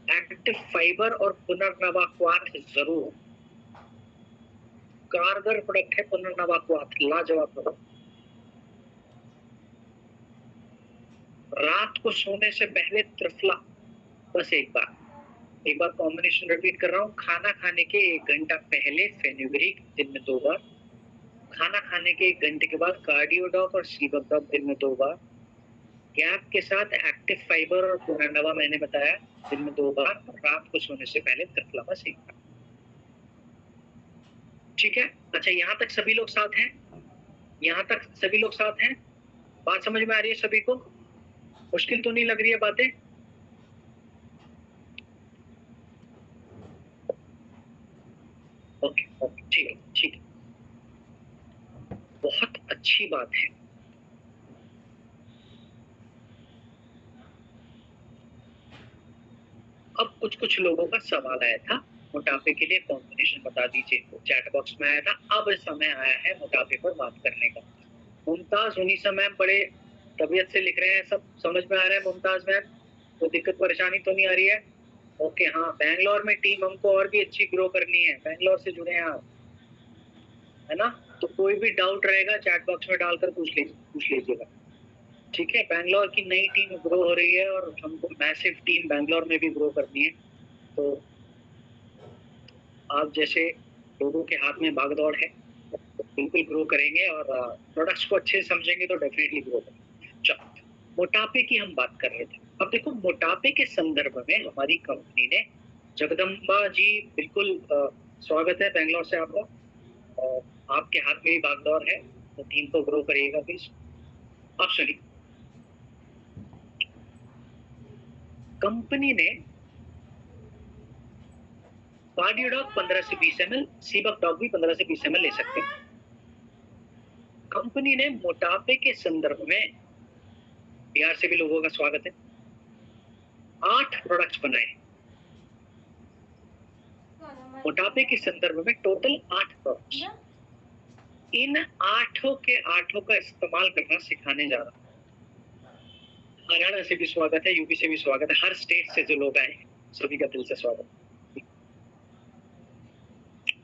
एक्टिव फाइबर और पुनर्नवा क्वाथ जरूर। कारगर प्रोडक्ट है पुनर्नवा क्वाथ, लाजवाब प्रोडक्ट। रात को सोने से पहले त्रिफला, बस एक बार कॉम्बिनेशन रिपीट कर रहा हूँ। खाना खाने के 1 घंटा पहले फेनुग्रीक, दिन में 2 बार। खाना खाने के 1 घंटे के बाद कार्डियोडॉक और सीबकडॉक, दिन में 2 बार। गैप के साथ एक्टिव फाइबर और पुनर्नवा मैंने बताया, दिन में 2 बार। रात को सोने से पहले त्रिफला, बस एक बार। ठीक है, अच्छा यहाँ तक सभी लोग साथ हैं? यहाँ तक सभी लोग साथ हैं? बात समझ में आ रही है सभी को? मुश्किल तो नहीं लग रही है बातें? ओके ओके, ठीक है ठीक है, बहुत अच्छी बात है। अब कुछ लोगों का सवाल आया था, मोटापे के लिए कॉम्बिनेशन बता दीजिए, चैट बॉक्स में आया था। अब समय आया है मोटापे पर बात करने का। मुमताज उनीसा मैम बड़े तबीयत से लिख रहे हैं, सब समझ में आ रहा है मुमताज मैम? कोई दिक्कत परेशानी तो नहीं आ रही है? ओके, हाँ, बैंगलोर में टीम हमको और भी अच्छी ग्रो करनी है, बैंगलोर से जुड़े हैं आप, है ना? तो कोई भी डाउट रहेगा चैट बॉक्स में डालकर पूछ लीजिएगा। ठीक है, बैंगलोर की नई टीम ग्रो हो रही है और हमको मैसिव टीम बैंगलोर में भी ग्रो करनी है। तो आप जैसे लोगों के हाथ में भागदौड़ है, तो बिल्कुल ग्रो करेंगे और प्रोडक्ट्स को अच्छे से समझेंगे तो डेफिनेटली ग्रो करेंगे। चलो, मोटापे की हम बात कर रहे थे। अब देखो, मोटापे के संदर्भ में हमारी कंपनी ने, जगदम्बा जी बिल्कुल स्वागत है बैंगलोर से आपका, और आपके हाथ में भी भागदौड़ है, तो टीम को ग्रो करिएगा प्लीज। अब सुनिए, कंपनी ने कार्डियोडॉक 15 से 20 ml, सीबकडॉक भी 15 से 20 ml ले सकते हैं। कंपनी ने मोटापे के संदर्भ में, बिहार से भी लोगों का स्वागत है, 8 प्रोडक्ट्स बनाए। मोटापे के संदर्भ में टोटल 8 प्रोडक्ट्स। इन 8 के 8 का इस्तेमाल करना सिखाने जा रहा हूं। हरियाणा से भी स्वागत है, यूपी से भी स्वागत है, हर स्टेट से जो लोग आए सभी का दिल से स्वागत।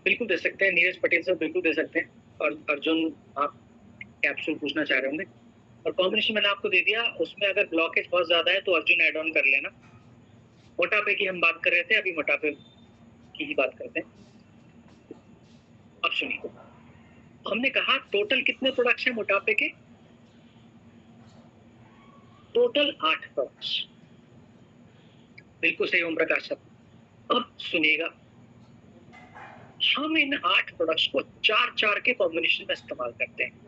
बिल्कुल दे सकते हैं, नीरज पटेल से बिल्कुल दे सकते हैं। और अर्जुन, आप कैप्सूल पूछना चाह रहे होंगे, और कॉम्बिनेशन मैंने आपको दे दिया, उसमें अगर ब्लॉकेज बहुत ज्यादा है तो अर्जुन ऐड ऑन कर लेना। मोटापे की हम बात कर रहे थे, अभी मोटापे की ही बात करते हैं। अब सुनिए, हमने कहा टोटल कितने प्रोडक्ट्स हैं मोटापे के? Total 8 products. बिल्कुल सही ओम प्रकाश साहब। अब सुनिएगा, हम इन 8 प्रोडक्ट्स को 4-4 के कॉम्बिनेशन में इस्तेमाल करते हैं।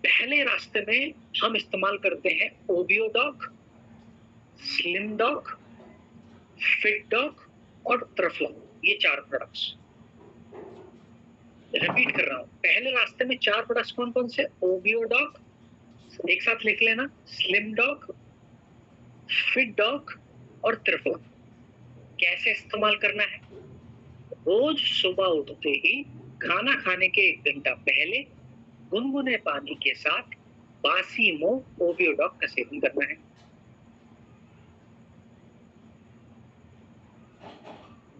पहले रास्ते में हम इस्तेमाल करते हैं ओबियोडॉक, स्लिमडॉक, फिटडॉक और त्रिफला, ये 4 प्रोडक्ट्स। रिपीट कर रहा हूं, पहले रास्ते में 4 प्रोडक्ट्स कौन कौन से? ओबियोडॉक, एक साथ लिख लेना, स्लिमडॉक, फिटडॉक और त्रिफला। कैसे इस्तेमाल करना है? रोज सुबह उठते ही खाना खाने के 1 घंटा पहले गुनगुने पानी के साथ बासी मुंह ओबियोडॉक का सेवन करना है।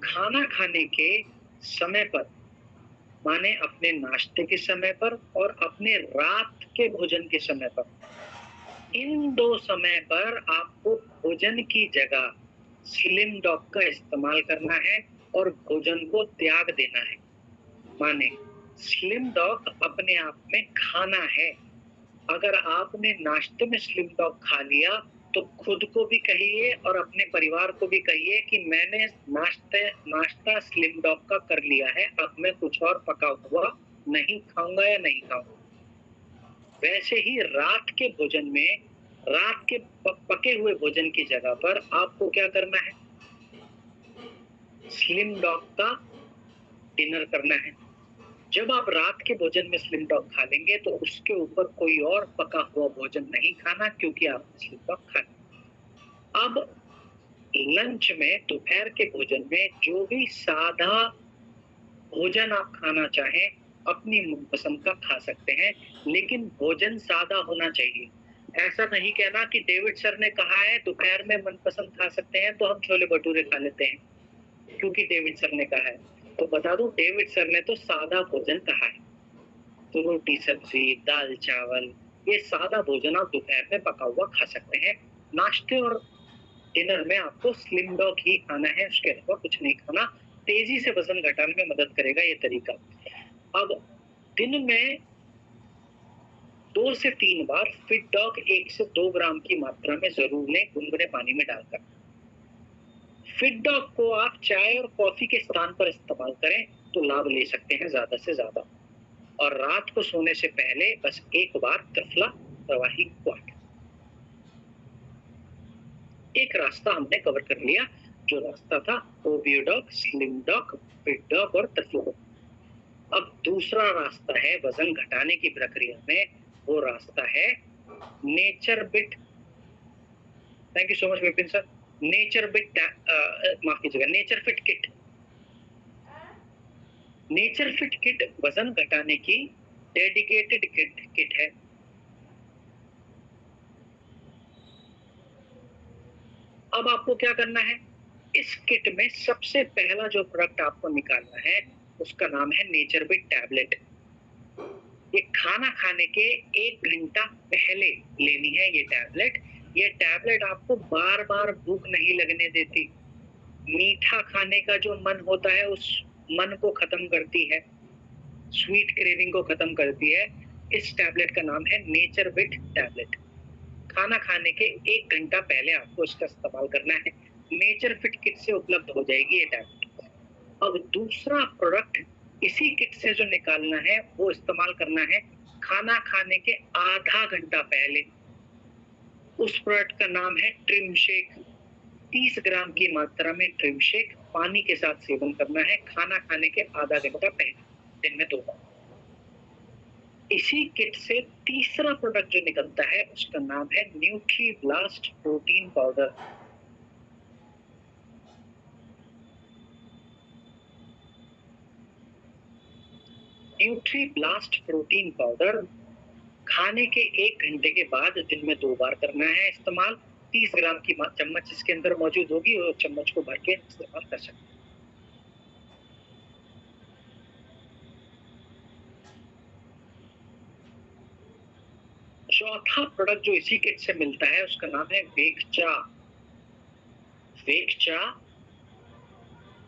खाना खाने के समय पर, माने अपने नाश्ते के समय पर और अपने रात के भोजन के समय पर, इन 2 समय पर आपको भोजन की जगह स्लिमडॉक का इस्तेमाल करना है और भोजन को त्याग देना है। माने स्लिमडॉक अपने आप में खाना है। अगर आपने नाश्ते में स्लिमडॉक खा लिया तो खुद को भी कहिए और अपने परिवार को भी कहिए कि मैंने नाश्ता स्लिमडॉक का कर लिया है, अब मैं कुछ और पका हुआ नहीं खाऊंगा या नहीं खाऊंगा। वैसे ही रात के भोजन में, रात के पके हुए भोजन की जगह पर आपको क्या करना है, स्लिम डॉग का डिनर करना है। जब आप रात के भोजन में स्लिम डॉग खा लेंगे तो उसके ऊपर कोई और पका हुआ भोजन नहीं खाना, क्योंकि आपने स्लिम डॉग खा लिया। अब लंच में, दोपहर के भोजन में जो भी सादा भोजन आप खाना चाहें, अपनी मनपसंद का खा सकते हैं, लेकिन भोजन सादा होना चाहिए। ऐसा नहीं कहना कि डेविड सर ने कहा है दोपहर में मनपसंद खा सकते हैं तो हम छोले भटूरे खा लेते हैं, क्योंकि डेविड सर ने कहा है। तो बता दूं, डेविड सर ने तो सादा भोजन कहा है। तो रोटी सब्जी, दाल चावल, ये सादा भोजन आप दोपहर में पका हुआ खा सकते हैं। नाश्ते और डिनर में आपको स्लिम डॉग ही खाना है, उसके अलावा कुछ नहीं खाना। तेजी से वजन घटाने में मदद करेगा ये तरीका। अब दिन में 2 से 3 बार फिट डॉग 1 से 2 ग्राम की मात्रा में जरूर लें, गुनगुने पानी में डालकर। फिट डॉग को आप चाय और कॉफी के स्थान पर इस्तेमाल करें तो लाभ ले सकते हैं ज्यादा से ज्यादा। और रात को सोने से पहले बस एक बार त्रिफला प्रवाही क्वाट। एक रास्ता हमने कवर कर लिया, जो रास्ता था ओबियो dog, slim dog, fit dog और त्रिफला। अब दूसरा रास्ता है वजन घटाने की प्रक्रिया में, वो रास्ता है nature bit. Thank you so much Vipin sir. Nature bit, माफ कीजिएगा, nature fit kit. Nature fit kit वजन घटाने की डेडिकेटेड किट है। अब आपको क्या करना है, इस किट में सबसे पहला जो प्रोडक्ट आपको निकालना है उसका नाम है नेचर बिट टैबलेट। ये खाना खाने के 1 घंटा पहले लेनी है ये टैबलेट। ये टैबलेट आपको बार बार भूख नहीं लगने देती, मीठा खाने का जो मन होता है उस मन को खत्म करती है, स्वीट क्रेविंग को खत्म करती है। इस टैबलेट का नाम है नेचर बिट टैबलेट। खाना खाने के 1 घंटा पहले आपको इसका इस्तेमाल करना है। नेचर फिट किट से उपलब्ध हो जाएगी ये टैबलेट। अब दूसरा प्रोडक्ट इसी किट से जो निकालना है वो इस्तेमाल करना है खाना खाने के आधा घंटा पहले। उस प्रोडक्ट का नाम है ट्रिम शेक। 30 ग्राम की मात्रा में ट्रिम शेक पानी के साथ सेवन करना है खाना खाने के आधा घंटा पहले, दिन में 2 बार। इसी किट से तीसरा प्रोडक्ट जो निकलता है उसका नाम है nutri blast protein powder. Nutri blast protein powder खाने के 1 घंटे के बाद दिन में 2 बार करना है इस्तेमाल। 30 ग्राम की चम्मच इसके अंदर मौजूद होगी और चम्मच को भर के इस्तेमाल कर सकते हैं। चौथा प्रोडक्ट जो इसी किट से मिलता है उसका नाम है वेकचा। वेकचा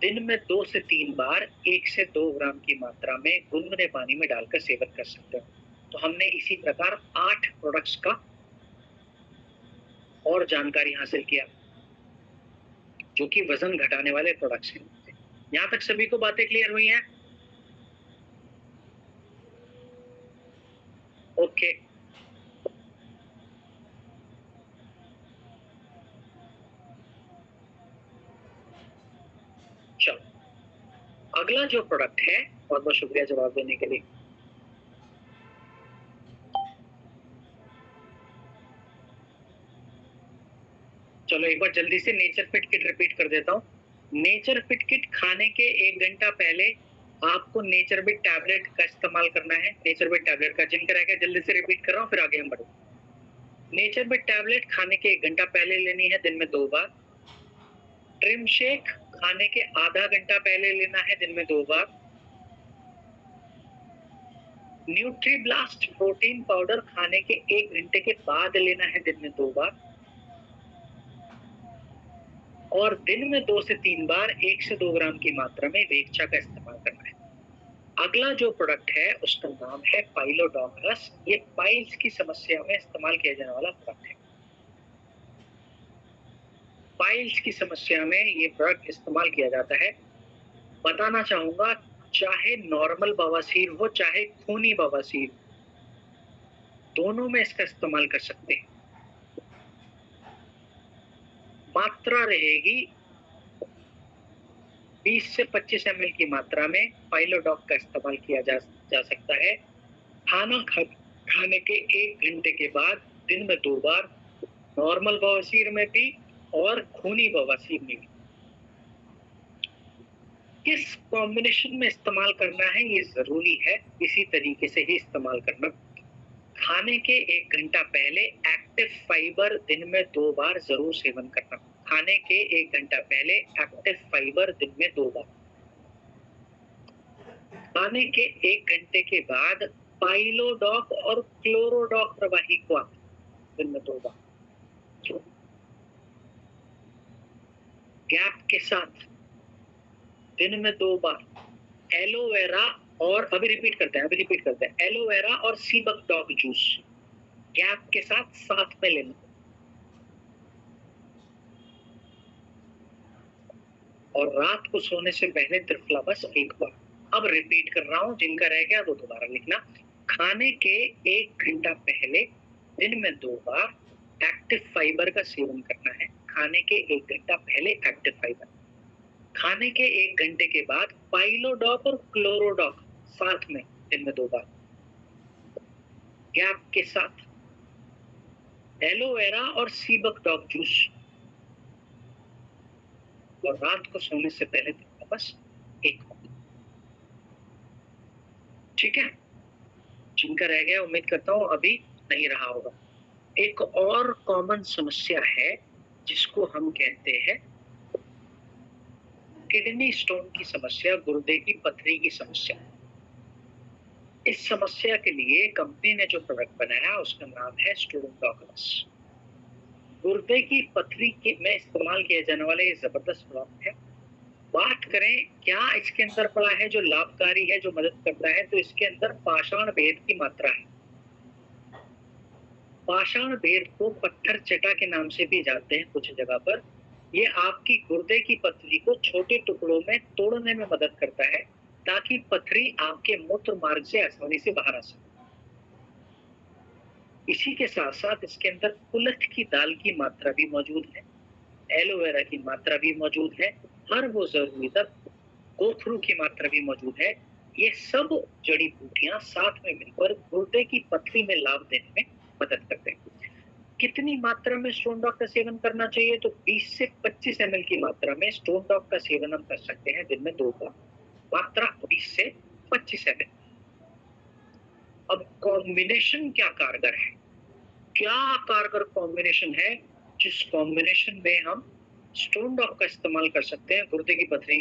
दिन में 2 से 3 बार 1 से 2 ग्राम की मात्रा में गुनगुने पानी में डालकर सेवन कर सकते हैं। तो हमने इसी प्रकार 8 प्रोडक्ट्स का और जानकारी हासिल किया जो कि वजन घटाने वाले प्रोडक्ट्स हैं। यहाँ तक सभी को बातें क्लियर हुई हैं? ओके। चलो, अगला जो प्रोडक्ट है, बहुत बहुत शुक्रिया जवाब देने के लिए। चलो एक बार जल्दी से नेचर फिट किट रिपीट कर देता हूँ। नेचर फिट किट खाने के 1 घंटा पहले आपको नेचर बिट टैबलेट का इस्तेमाल करना है। नेचर बिट टैबलेट का जिनका रह गया जल्दी से रिपीट कर रहा हूँ, फिर आगे हम बढ़े। नेचर बिट टैबलेट खाने के 1 घंटा पहले लेनी है, दिन में 2 बार। ट्रिम शेक खाने के आधा घंटा पहले लेना है, दिन में 2 बार। न्यूट्री ब्लास्ट प्रोटीन पाउडर खाने के 1 घंटे के बाद लेना है, दिन में 2 बार। और दिन में 2 से 3 बार 1 से 2 ग्राम की मात्रा में वेकचा का इस्तेमाल करना है। अगला जो प्रोडक्ट है उसका नाम है पाइलोडोग्रास। ये पाइल्स की समस्या में इस्तेमाल किया जाने वाला प्रोडक्ट है। पाइल्स की समस्या में ये प्रोडक्ट इस्तेमाल किया जाता है। बताना चाहूंगा, चाहे नॉर्मल बवासीर हो चाहे खूनी बवासीर, दोनों में इसका इस्तेमाल कर सकते हैं। मात्रा रहेगी 20 से 25 ml की मात्रा में पाइलोडॉक का इस्तेमाल किया जा सकता है। खाने के 1 घंटे के बाद दिन में 2 बार, नॉर्मल बवासीर में भी और खूनी बवासीर में भी। किस कॉम्बिनेशन में इस्तेमाल करना है ये जरूरी है, इसी तरीके से ही इस्तेमाल करना। खाने के 1 घंटा पहले एक्टिव फाइबर दिन में 2 बार जरूर सेवन करना। खाने के 1 घंटा पहले एक्टिव फाइबर दिन में 2 बार। खाने के 1 घंटे के बाद पाइलोडॉक और क्लोरोडॉक प्रवाही को दिन में 2 बार। गैप के साथ दिन में 2 बार एलोवेरा और अभी रिपीट करते हैं एलोवेरा और सीबकडॉग जूस गैप के साथ में लेना। और रात को सोने से पहले त्रिफला बस 1 बार। अब रिपीट कर रहा हूं, जिनका रह गया वो दोबारा लिखना। खाने के 1 घंटा पहले दिन में 2 बार एक्टिव फाइबर का सेवन करना है। खाने के 1 घंटा पहले एक्टिव फाइबर। खाने के 1 घंटे के बाद पाइलोडॉक और क्लोरोडॉक साथ में दिन में 2 बार। गैप के साथ एलोवेरा और सीबकडॉग जूस। और रात को सोने से पहले बस 1 बार। ठीक है, जिनका रह गया उम्मीद करता हूं अभी नहीं रहा होगा। एक और कॉमन समस्या है जिसको हम कहते हैं किडनी स्टोन की समस्या, गुर्दे की पथरी की समस्या। इस समस्या के लिए कंपनी ने जो प्रोडक्ट बनाया उसका नाम है स्टोनडॉक्स। गुर्दे की पथरी में इस्तेमाल किया जाने वाला ये जबरदस्त प्रोडक्ट है। बात करें क्या इसके अंदर पड़ा है जो लाभकारी है, जो मदद करता है, तो इसके अंदर पाषाण भेद की मात्रा है। पाषाण भेद को पत्थर चटा के नाम से भी जानते हैं कुछ जगह पर। ये आपकी गुर्दे की पथरी को छोटे टुकड़ों में तोड़ने में मदद करता है ताकि पथरी आपके मूत्र मार्ग से आसानी से बाहर आ सके। इसी के साथ साथ इसके अंदर कुल्थ की दाल की मात्रा भी मौजूद है, एलोवेरा की मात्रा भी मौजूद है, हर वो जरूरी तत्व, गोथरू की मात्रा भी मौजूद है। ये सब जड़ी बूटियां साथ में मिलकर गुर्दे की पथरी में लाभ देने में मदद करते हैं। कितनी मात्रा में स्टोनडॉक का सेवन करना चाहिए? तो 20 से 25 ml की मात्रा में स्टोनडॉक का सेवन हम कर सकते हैं दिन में 2 बार। मात्रा 20 से 25 ml। अब कॉम्बिनेशन क्या कारगर है, क्या कारगर कॉम्बिनेशन है जिस कॉम्बिनेशन में हम स्टोनडॉक का इस्तेमाल कर सकते हैं गुर्दे की पथरी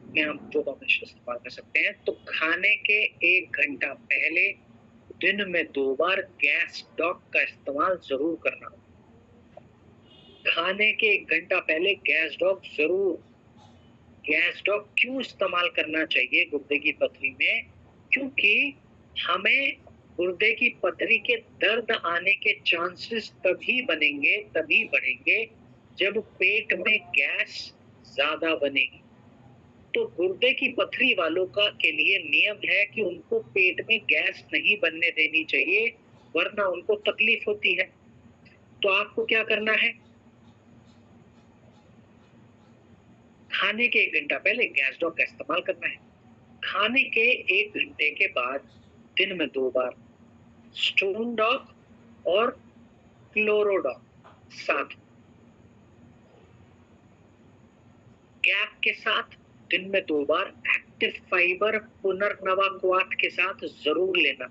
में? हम जो कॉम्बिनेशन इस्तेमाल कर सकते हैं तो खाने के 1 घंटा पहले दिन में 2 बार गैस डॉक का इस्तेमाल जरूर करना। खाने के 1 घंटा पहले गैस डॉक जरूर। गैस डॉक क्यों इस्तेमाल करना चाहिए गुर्दे की पथरी में? क्योंकि हमें गुर्दे की पथरी के दर्द आने के चांसेस तभी बढ़ेंगे जब पेट में गैस ज्यादा बनेगी। तो गुर्दे की पथरी वालों का के लिए नियम है कि उनको पेट में गैस नहीं बनने देनी चाहिए, वरना उनको तकलीफ होती है। तो आपको क्या करना है? खाने के 1 घंटा पहले गैस डॉक का इस्तेमाल करना है। खाने के 1 घंटे के बाद दिन में 2 बार स्टोन डॉक और क्लोरोडॉक साथ। गैप के साथ दिन में 2 बार एक्टिव फाइबर पुनर्नवा क्वाथ के साथ जरूर लेना।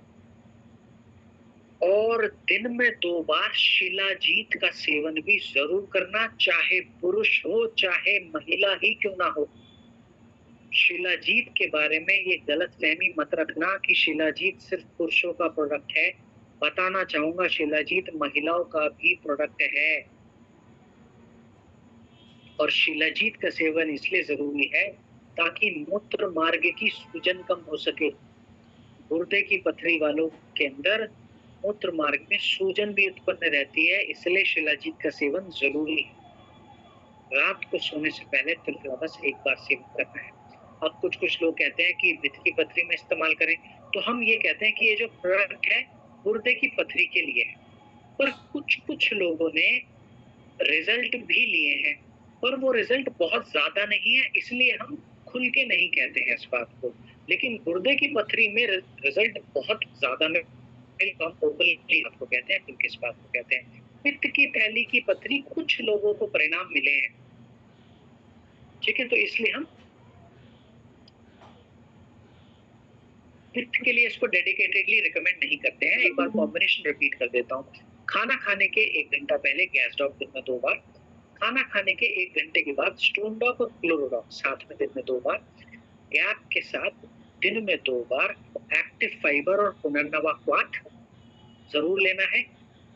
और दिन में 2 बार शिलाजीत का सेवन भी जरूर करना, चाहे पुरुष हो चाहे महिला ही क्यों ना हो। शिलाजीत के बारे में ये गलतफहमी मत रखना कि शिलाजीत सिर्फ पुरुषों का प्रोडक्ट है। बताना चाहूंगा शिलाजीत महिलाओं का भी प्रोडक्ट है। और शिलाजीत का सेवन इसलिए जरूरी है ताकि मूत्र मार्ग की सूजन कम हो सके। गुर्दे की पथरी वालों के अंदर मूत्र मार्ग में सूजन भी उत्पन्न रहती है, इसलिए शिलाजीत का सेवन जरूरी है। रात को सोने से पहले त्रिफला बस 1 बार सेवन करना है। अब कुछ लोग कहते हैं कि विथ की पथरी में इस्तेमाल करें, तो हम ये कहते हैं कि ये जो प्रोडक्ट है गुर्दे की पथरी के लिए है, पर कुछ लोगों ने रिजल्ट भी लिए हैं, पर वो रिजल्ट बहुत ज्यादा नहीं है, इसलिए हम खुल के नहीं कहते हैं इस बात को। लेकिन गुर्दे की पथरी में रिजल्ट बहुत ज्यादा में हम ओपनली आपको कहते हैं, खुल के इस बात को कहते हैं। पित्त की थैली की पथरी कुछ लोगों को परिणाम मिले हैं, ठीक है, तो इसलिए हम पित्त के लिए इसको डेडिकेटेडली रिकमेंड नहीं करते हैं। एक बार कॉम्बिनेशन रिपीट कर देता हूँ। खाना खाने के 1 घंटा पहले गैस डॉग दिन में 2 बार, खाना खाने के 1 घंटे के बाद स्टोन डॉग और क्लोरोडॉग साथ में दिन में 2 बार, गैप के साथ दिन में 2 बार एक्टिव फाइबर और पुनर्नवा क्वाथ जरूर लेना है।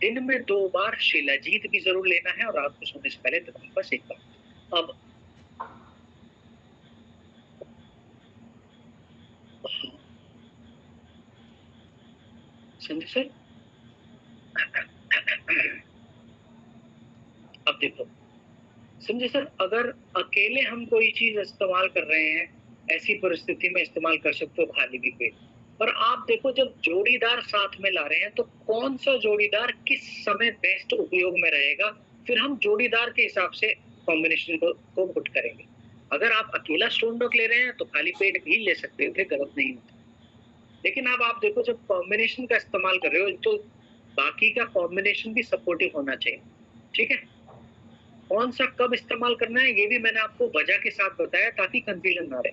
दिन में 2 बार शिलाजीत भी जरूर लेना है, और रात को सोने से पहले दिन में बस 1 बार। अब समझे सर? अब देखो, समझे सर, अगर अकेले हम कोई चीज इस्तेमाल कर रहे हैं, ऐसी परिस्थिति में इस्तेमाल कर सकते हो खाली भी पेट। पर आप देखो, जब जोड़ीदार साथ में ला रहे हैं तो कौन सा जोड़ीदार किस समय बेस्ट उपयोग में रहेगा, फिर हम जोड़ीदार के हिसाब से कॉम्बिनेशन को पुट करेंगे। अगर आप अकेला स्टोन डॉग ले रहे हैं तो खाली पेट भी ले सकते थे, गलत नहीं होता। लेकिन अब आप देखो, जब कॉम्बिनेशन का इस्तेमाल कर रहे हो तो बाकी का कॉम्बिनेशन भी सपोर्टिव होना चाहिए, ठीक है। कौन सा कब इस्तेमाल करना है ये भी मैंने आपको वजह के साथ बताया, ताकि कंफ्यूजन ना रहे,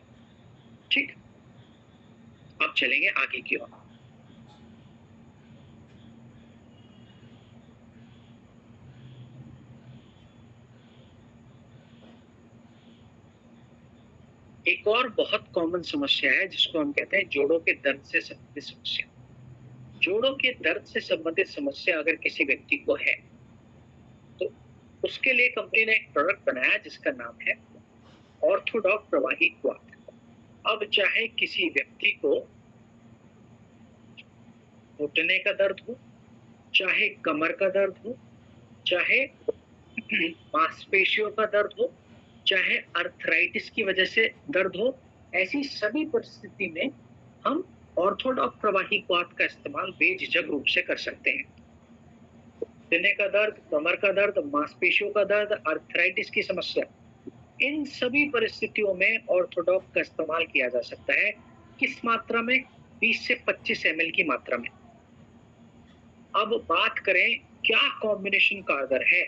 ठीक। अब चलेंगे आगे की ओर। एक और बहुत कॉमन समस्या है जिसको हम कहते हैं जोड़ों के दर्द से संबंधित समस्या। जोड़ों के दर्द से संबंधित समस्या अगर किसी व्यक्ति को है तो उसके लिए कंपनी ने एक प्रोडक्ट बनाया जिसका नाम है ऑर्थोडॉक प्रवाही क्वाथ। अब चाहे किसी व्यक्ति को घुटने का दर्द हो, चाहे कमर का दर्द हो, चाहे मांसपेशियों का दर्द हो, चाहे अर्थराइटिस की वजह से दर्द हो, ऐसी सभी परिस्थिति में हम ऑर्थोडॉक प्रवाही क्वाथ का इस्तेमाल बेझिझक रूप से कर सकते हैं। घुटने का दर्द, कमर का दर्द, मांसपेशियों का दर्द, अर्थराइटिस की समस्या, इन सभी परिस्थितियों में ऑर्थोडॉक का इस्तेमाल किया जा सकता है। किस मात्रा में? 20 से 25 ml की मात्रा में। अब बात करें क्या कॉम्बिनेशन कारगर है,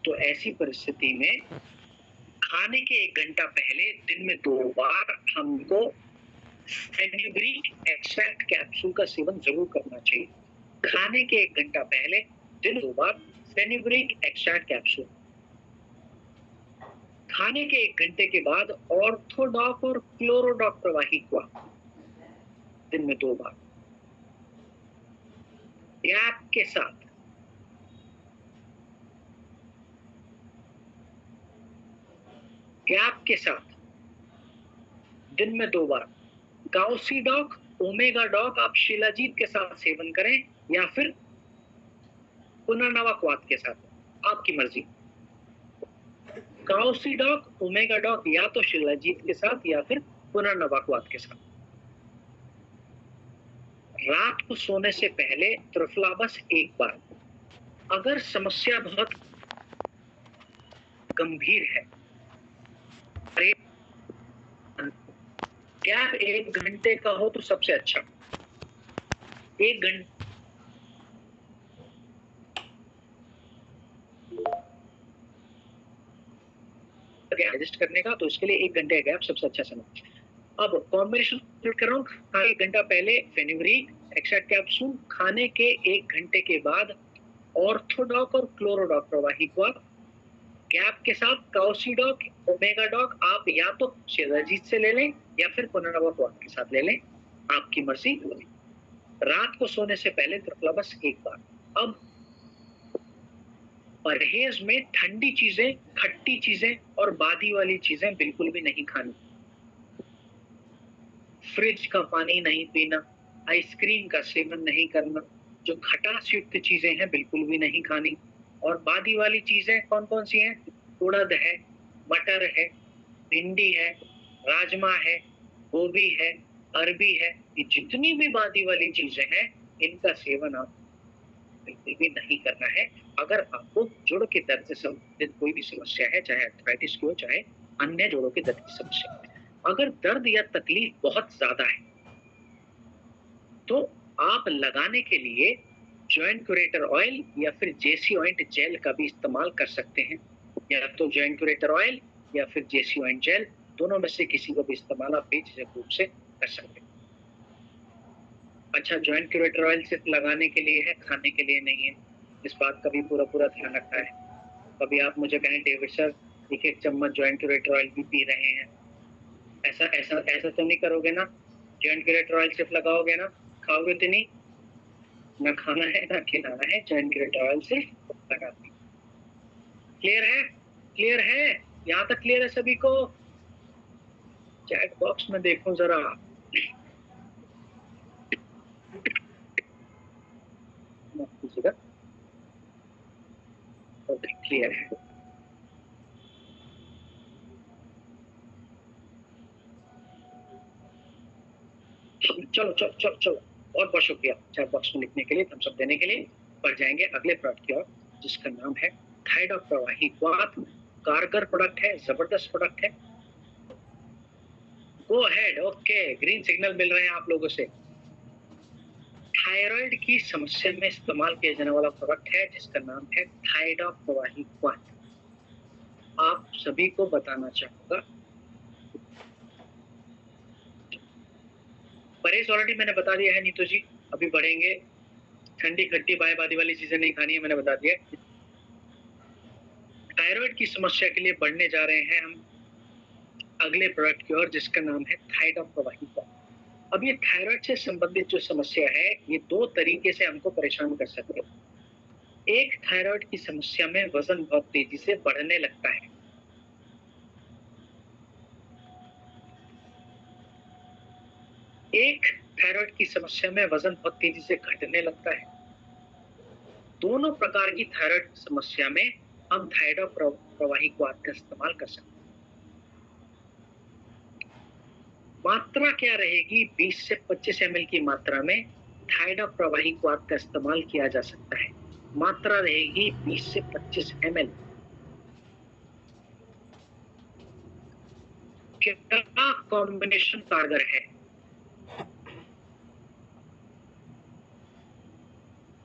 तो ऐसी परिस्थिति में खाने के 1 घंटा पहले दिन में 2 बार हमको फेनुग्रीक एक्सट्रैक्ट कैप्सूल का सेवन जरूर करना चाहिए। खाने के 1 घंटा पहले दिन में 2 बार फेनुग्रीक एक्सट्रैक्ट कैप्सूल। खाने के 1 घंटे के बाद ऑर्थोडॉक और क्लोरोडॉक प्रवाही क्वाथ दिन में 2 बार। गैप के साथ दिन में 2 बार काउसीडॉक, ओमेगा डॉक आप शिलाजीत के साथ सेवन करें या फिर पुनर्नवा क्वाथ के साथ, आपकी मर्जी। काउसीडॉक, ओमेगा डॉक या तो शिलाजीत के साथ या फिर पुनर्नवा क्वाथ के साथ। रात को सोने से पहले त्रिफलाबस 1 बार। अगर समस्या बहुत गंभीर है, गैप 1 घंटे का हो तो सबसे अच्छा। 1 घंटे एडजस्ट करने का, तो इसके लिए 1 घंटे का गैप सबसे अच्छा समय। अब कॉम्बिनेशन कर रहा हूँ। 1 घंटा पहले फेनुग्रीक एक्सट्रैक्ट कैप्सूल, खाने के 1 घंटे के बाद ऑर्थोडॉक और क्लोरोडॉक प्रवाही क्वाथ, गैप के साथ काउसीडॉक, ओमेगा डॉक आप या तो शिलाजीत से ले लें या फिर पुनर्नवा क्वाथ के साथ ले लें, आपकी मर्जी। रात को सोने से पहले त्रिफलाबस 1 बार। अब परहेज में ठंडी चीजें, खट्टी चीजें और बादी वाली चीजें बिल्कुल भी नहीं खानी। फ्रिज का पानी नहीं पीना, आइसक्रीम का सेवन नहीं करना, जो खटास युक्त चीजें हैं बिल्कुल भी नहीं खानी। और बादी वाली चीजें कौन कौन सी हैं? उड़द है, मटर है, भिंडी है, राजमा है, गोभी है, अरबी है, ये जितनी भी बादी वाली चीजें हैं इनका सेवन आप बिल्कुल भी नहीं करना है। अगर आपको जोड़ों के दर्द से संबंधित कोई भी समस्या है, चाहे आर्थराइटिस की हो, चाहे अन्य जोड़ों के दर्द की समस्या हो, अगर दर्द या तकलीफ बहुत ज्यादा है तो आप लगाने के लिए जॉइंट क्यूरेटर ऑयल या फिर जेसी ऑइंट जेल का भी इस्तेमाल कर सकते हैं। या तो जॉइंट क्यूरेटर ऑयल या फिर जेसी ऑइंट जेल, दोनों में से किसी को भी इस्तेमाल आप बेझिझक रूप से कर सकते हैं। अच्छा, जॉइंट क्यूरेटर ऑयल सिर्फ लगाने के लिए है, खाने के लिए नहीं है, इस बात का भी पूरा ध्यान रखना है। कभी आप मुझे कहें डेविड सर एक चम्मच जॉइंट क्यूरेटर ऑयल भी पी रहे हैं, ऐसा ऐसा ऐसा तो नहीं करोगे ना? जॉइंट क्यूरेटर ऑयल सिर्फ लगाओगे ना, खाओगे तो नहीं ना, खाना है ना खिलाना है, जॉइंट क्यूरेटर ऑयल सिर्फ लगाते। क्लियर है? क्लियर है? यहाँ तक क्लियर है सभी को? चैट बॉक्स में देखो जरा। ओके, क्लियर है। चलो चलो चलो चलो, बहुत बहुत शुक्रिया चैट बॉक्स में लिखने के लिए, थम्स अप देने के लिए। बढ़ जाएंगे अगले प्रोडक्ट की ओर, जिसका नाम है थायडॉक प्रवाही क्वाथ। कारगर प्रोडक्ट है, जबरदस्त प्रोडक्ट है। Go ahead. Okay, green signal मिल रहे हैं आप लोगों से। थायराइड की समस्या में इस्तेमाल किया जाने वाला प्रोडक्ट है, जिसका नाम है थायडॉक प्रवाही क्वाथ। आप सभी को बताना चाहूंगा, परहेज ऑलरेडी मैंने बता दिया है नीतू जी, अभी बढ़ेंगे। ठंडी खट्टी बाएबादी वाली चीजें नहीं खानी है, मैंने बता दिया। थायराइड की समस्या के लिए बढ़ने जा रहे हैं हम अगले प्रोडक्ट की ओर, जिसका नाम है थायडॉक प्रवाही क्वाथ। अब ये थायराइड से संबंधित जो समस्या है, ये दो तरीके से हमको परेशान कर सकते हैं। एक, थायराइड की समस्या में वजन बहुत तेजी से बढ़ने लगता है। एक, थायराइड की समस्या में वजन बहुत तेजी से घटने लगता है। दोनों प्रकार की थायराइड समस्या में हम थायडॉक प्रवाही क्वाथ का इस्तेमाल कर सकते हैं। मात्रा क्या रहेगी? 20 से 25 ml की मात्रा में थायडॉक प्रवाही क्वाथ का इस्तेमाल किया जा सकता है। मात्रा रहेगी 20 से 25 ml। क्या कॉम्बिनेशन कारगर है?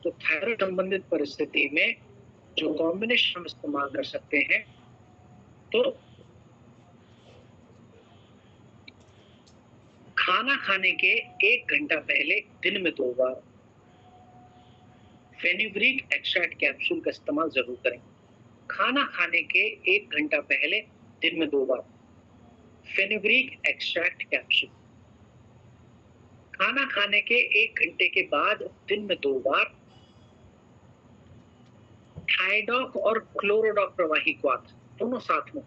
तो थायराइड संबंधित परिस्थिति में जो कॉम्बिनेशन हम इस्तेमाल कर सकते हैं, तो खाना खाने के 1 घंटा पहले दिन में 2 बार फेनुग्रीक एक्सट्रैक्ट कैप्सूल का इस्तेमाल जरूर करें। खाना खाने के 1 घंटा पहले दिन में 2 बार फेनुग्रीक एक्सट्रैक्ट कैप्सूल। खाना खाने के 1 घंटे के बाद दिन में 2 बार थायडॉक और क्लोरोडॉक प्रवाही क्वाथ, दोनों साथ में।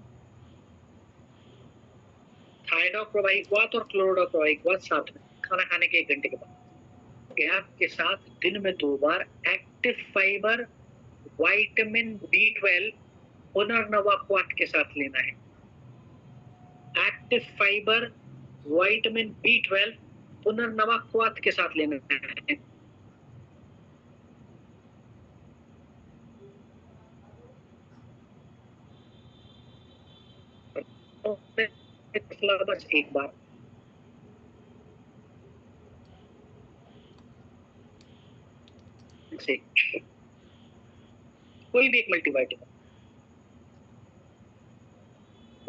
थायडॉक प्रवाही क्वाथ और क्लोरोडॉक प्रवाही क्वाथ साथ में, खाना खाने के 1 घंटे के बाद। गैप के साथ दिन में 2 बार एक्टिव फाइबर विटामिन B12 पुनर्नवा क्वाथ के साथ लेना है। एक्टिव फाइबर विटामिन B12 पुनर्नवा क्वाथ के साथ लेना है। बस एक बार से कोई भी एक मल्टीवाइटामिन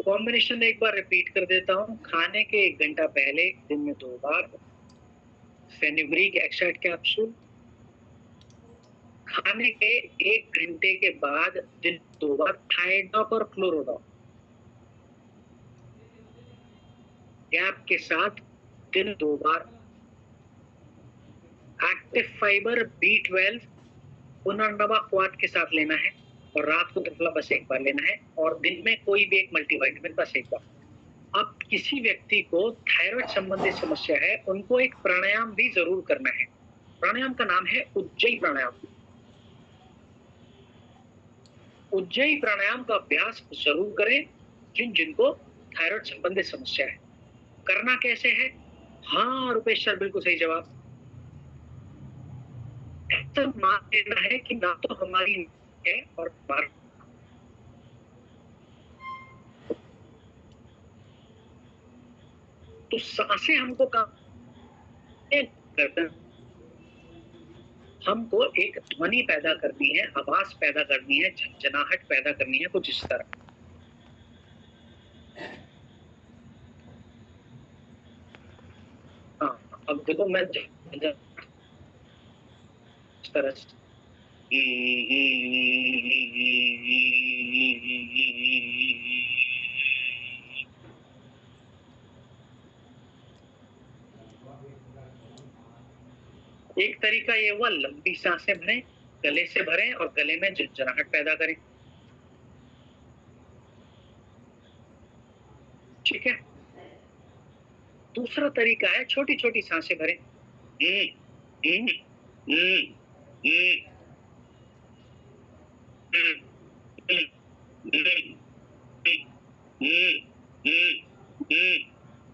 कॉम्बिनेशन एक बार रिपीट कर देता हूँ। खाने के 1 घंटा पहले दिन में 2 बार फेनुग्रीक एक्सट्रैक्ट कैप्सूल। खाने के 1 घंटे के बाद दिन 2 बार थायडॉक और क्लोरोडॉक। गैप के साथ दिन 2 बार एक्टिव फाइबर B12 पुनर्नवा क्वाथ के साथ लेना है, और रात को ट्रिफला बस एक बार लेना है, और दिन में कोई भी एक मल्टीवाइटामिन बस एक बार। अब किसी व्यक्ति को थायराइड संबंधी समस्या है, उनको एक प्राणायाम भी जरूर करना है। प्राणायाम का नाम है उज्जयी प्राणायाम। उज्जयी प्राणायाम का अभ्यास जरूर करें जिनको थायराइड संबंधित समस्या है। करना कैसे है? हाँ रुपेश सर, बिल्कुल सही जवाब। ऐसा मान लेना है कि ना तो हमारी है और तो सांसें हमको काम करते हैं, हमको एक ध्वनि पैदा करनी है, आवाज पैदा करनी है, झनझनाहट पैदा करनी है, कुछ इस तरह। हाँ, अब देखो मैं इस तरह से एक तरीका ये हुआ, लंबी सांसें भरें, गले से भरें और गले में झनझनाहट पैदा करें। ठीक है। दूसरा तरीका है छोटी छोटी सांसें भरें।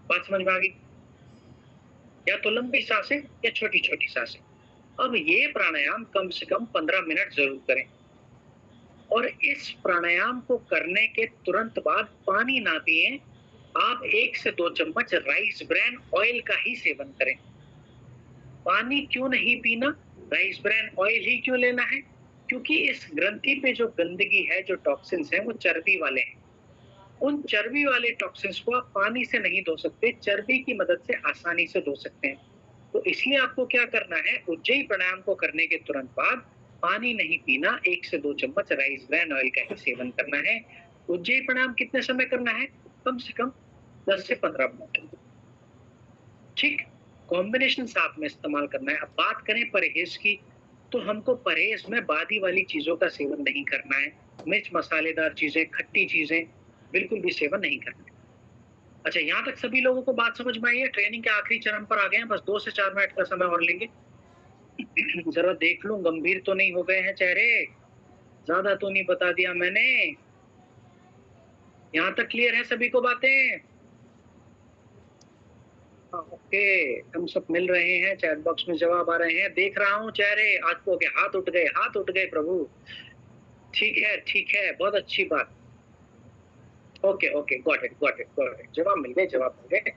बात समझ में आ गई? या तो लंबी सांसें या छोटी छोटी सांसें। अब ये प्राणायाम कम से कम 15 मिनट जरूर करें और इस प्राणायाम को करने के तुरंत बाद पानी ना पिएं। आप 1 से 2 चम्मच राइस ब्रैन ऑयल का ही सेवन करें। पानी क्यों नहीं पीना, राइस ब्रैन ऑयल ही क्यों लेना है? क्योंकि इस ग्रंथि पे जो गंदगी है, जो टॉक्सिन्स हैं, वो चर्बी वाले हैं। उन चर्बी वाले टॉक्सिन्स को आप पानी से नहीं धो सकते, चर्बी की मदद से आसानी से धो सकते हैं। तो इसलिए आपको क्या करना है, उज्जयी प्राणायाम को करने के तुरंत बाद पानी नहीं पीना, 1 से 2 चम्मच राइस ब्रैन ऑयल का ही सेवन करना है। उज्जयी प्राणायाम कितने समय करना है? कम से कम 10 से 15 मिनट। ठीक, कॉम्बिनेशन साथ में इस्तेमाल करना है। अब बात करें परहेज की, तो हमको परहेज में बादी वाली चीजों का सेवन नहीं करना है। मिर्च मसालेदार चीजें, खट्टी चीजें बिल्कुल भी सेवन नहीं करना है। अच्छा, यहाँ तक सभी लोगों को बात समझ में आई है? ट्रेनिंग के आखिरी चरण पर आ गए हैं, बस 2 से 4 मिनट का समय और लेंगे। जरा देख लूं गंभीर तो नहीं हो गए हैं चेहरे, ज्यादा तो नहीं बता दिया मैंने। यहाँ तक क्लियर है सभी को बातें? ओके, हम सब मिल रहे हैं, चैट बॉक्स में जवाब आ रहे हैं, देख रहा हूँ चेहरे। आज को के हाथ उठ गए, हाथ उठ गए प्रभु। ठीक है, बहुत अच्छी बात। Okay okay, got it got it got it, जवाब मिल गए, जवाब मिल गए।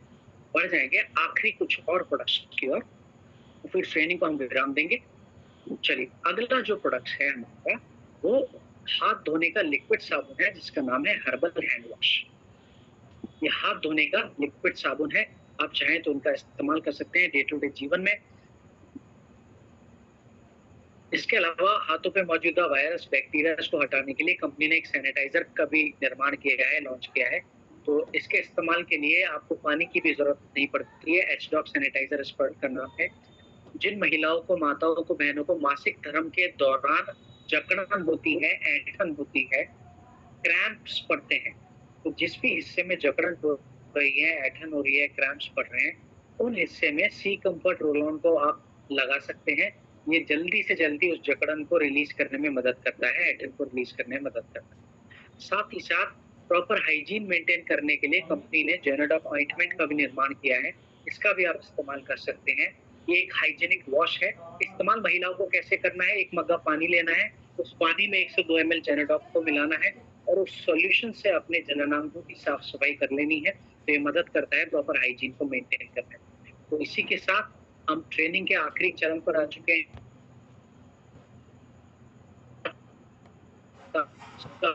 बढ़ जाएंगे आखिरी कुछ और प्रोडक्ट्स की ओर, तो फिर ट्रेनिंग को हम विराम देंगे। चलिए, अगला जो प्रोडक्ट है हमारा, वो हाथ धोने का लिक्विड साबुन है, जिसका नाम है हर्बल हैंड वॉश। ये हाथ धोने का लिक्विड साबुन है, आप चाहें तो उनका इस्तेमाल कर सकते हैं डे टू डे जीवन में। इसके अलावा हाथों पे मौजूदा वायरस, बैक्टीरिया को हटाने के लिए कंपनी ने एक सैनिटाइजर का भी निर्माण किया है, लॉन्च किया है। तो इसके इस्तेमाल के लिए आपको पानी की भी जरूरत नहीं पड़ती है। एचडॉक सैनिटाइजर इस प्रोडक्ट का नाम है। जिन महिलाओं को, माताओं को, बहनों को मासिक धर्म के दौरान जकड़न होती है, ऐंठन होती है, क्रैम्प्स पड़ते हैं, तो जिस भी हिस्से में जकड़न हो रही है, ऐंठन हो रही है, क्रैम्प्स पड़ रहे हैं, उन हिस्से में सी कंफर्ट रोल ऑन को आप लगा सकते हैं। ये जल्दी से जल्दी उस जकड़न को रिलीज करने में मदद करता है, ऐंठन को रिलीज करने में मदद करता है। साथ ही साथ प्रॉपर हाइजीन मेंटेन करने के लिए कंपनी ने जेनोडॉक ऑइंटमेंट का भी निर्माण किया है, इसका भी आप इस्तेमाल कर सकते हैं। ये एक हाइजीनिक वॉश है। इस्तेमाल महिलाओं को कैसे करना है, एक मग्गा पानी लेना है, उस पानी में 1 से 2 ml जेनोडॉक को मिलाना है और उस सॉल्यूशन से अपने जननांगों की साफ सफाई कर लेनी है। तो ये मदद करता है प्रॉपर हाइजीन को मेंटेन करने में। तो इसी के साथ हम ट्रेनिंग के आखिरी चरण पर आ चुके हैं। सबका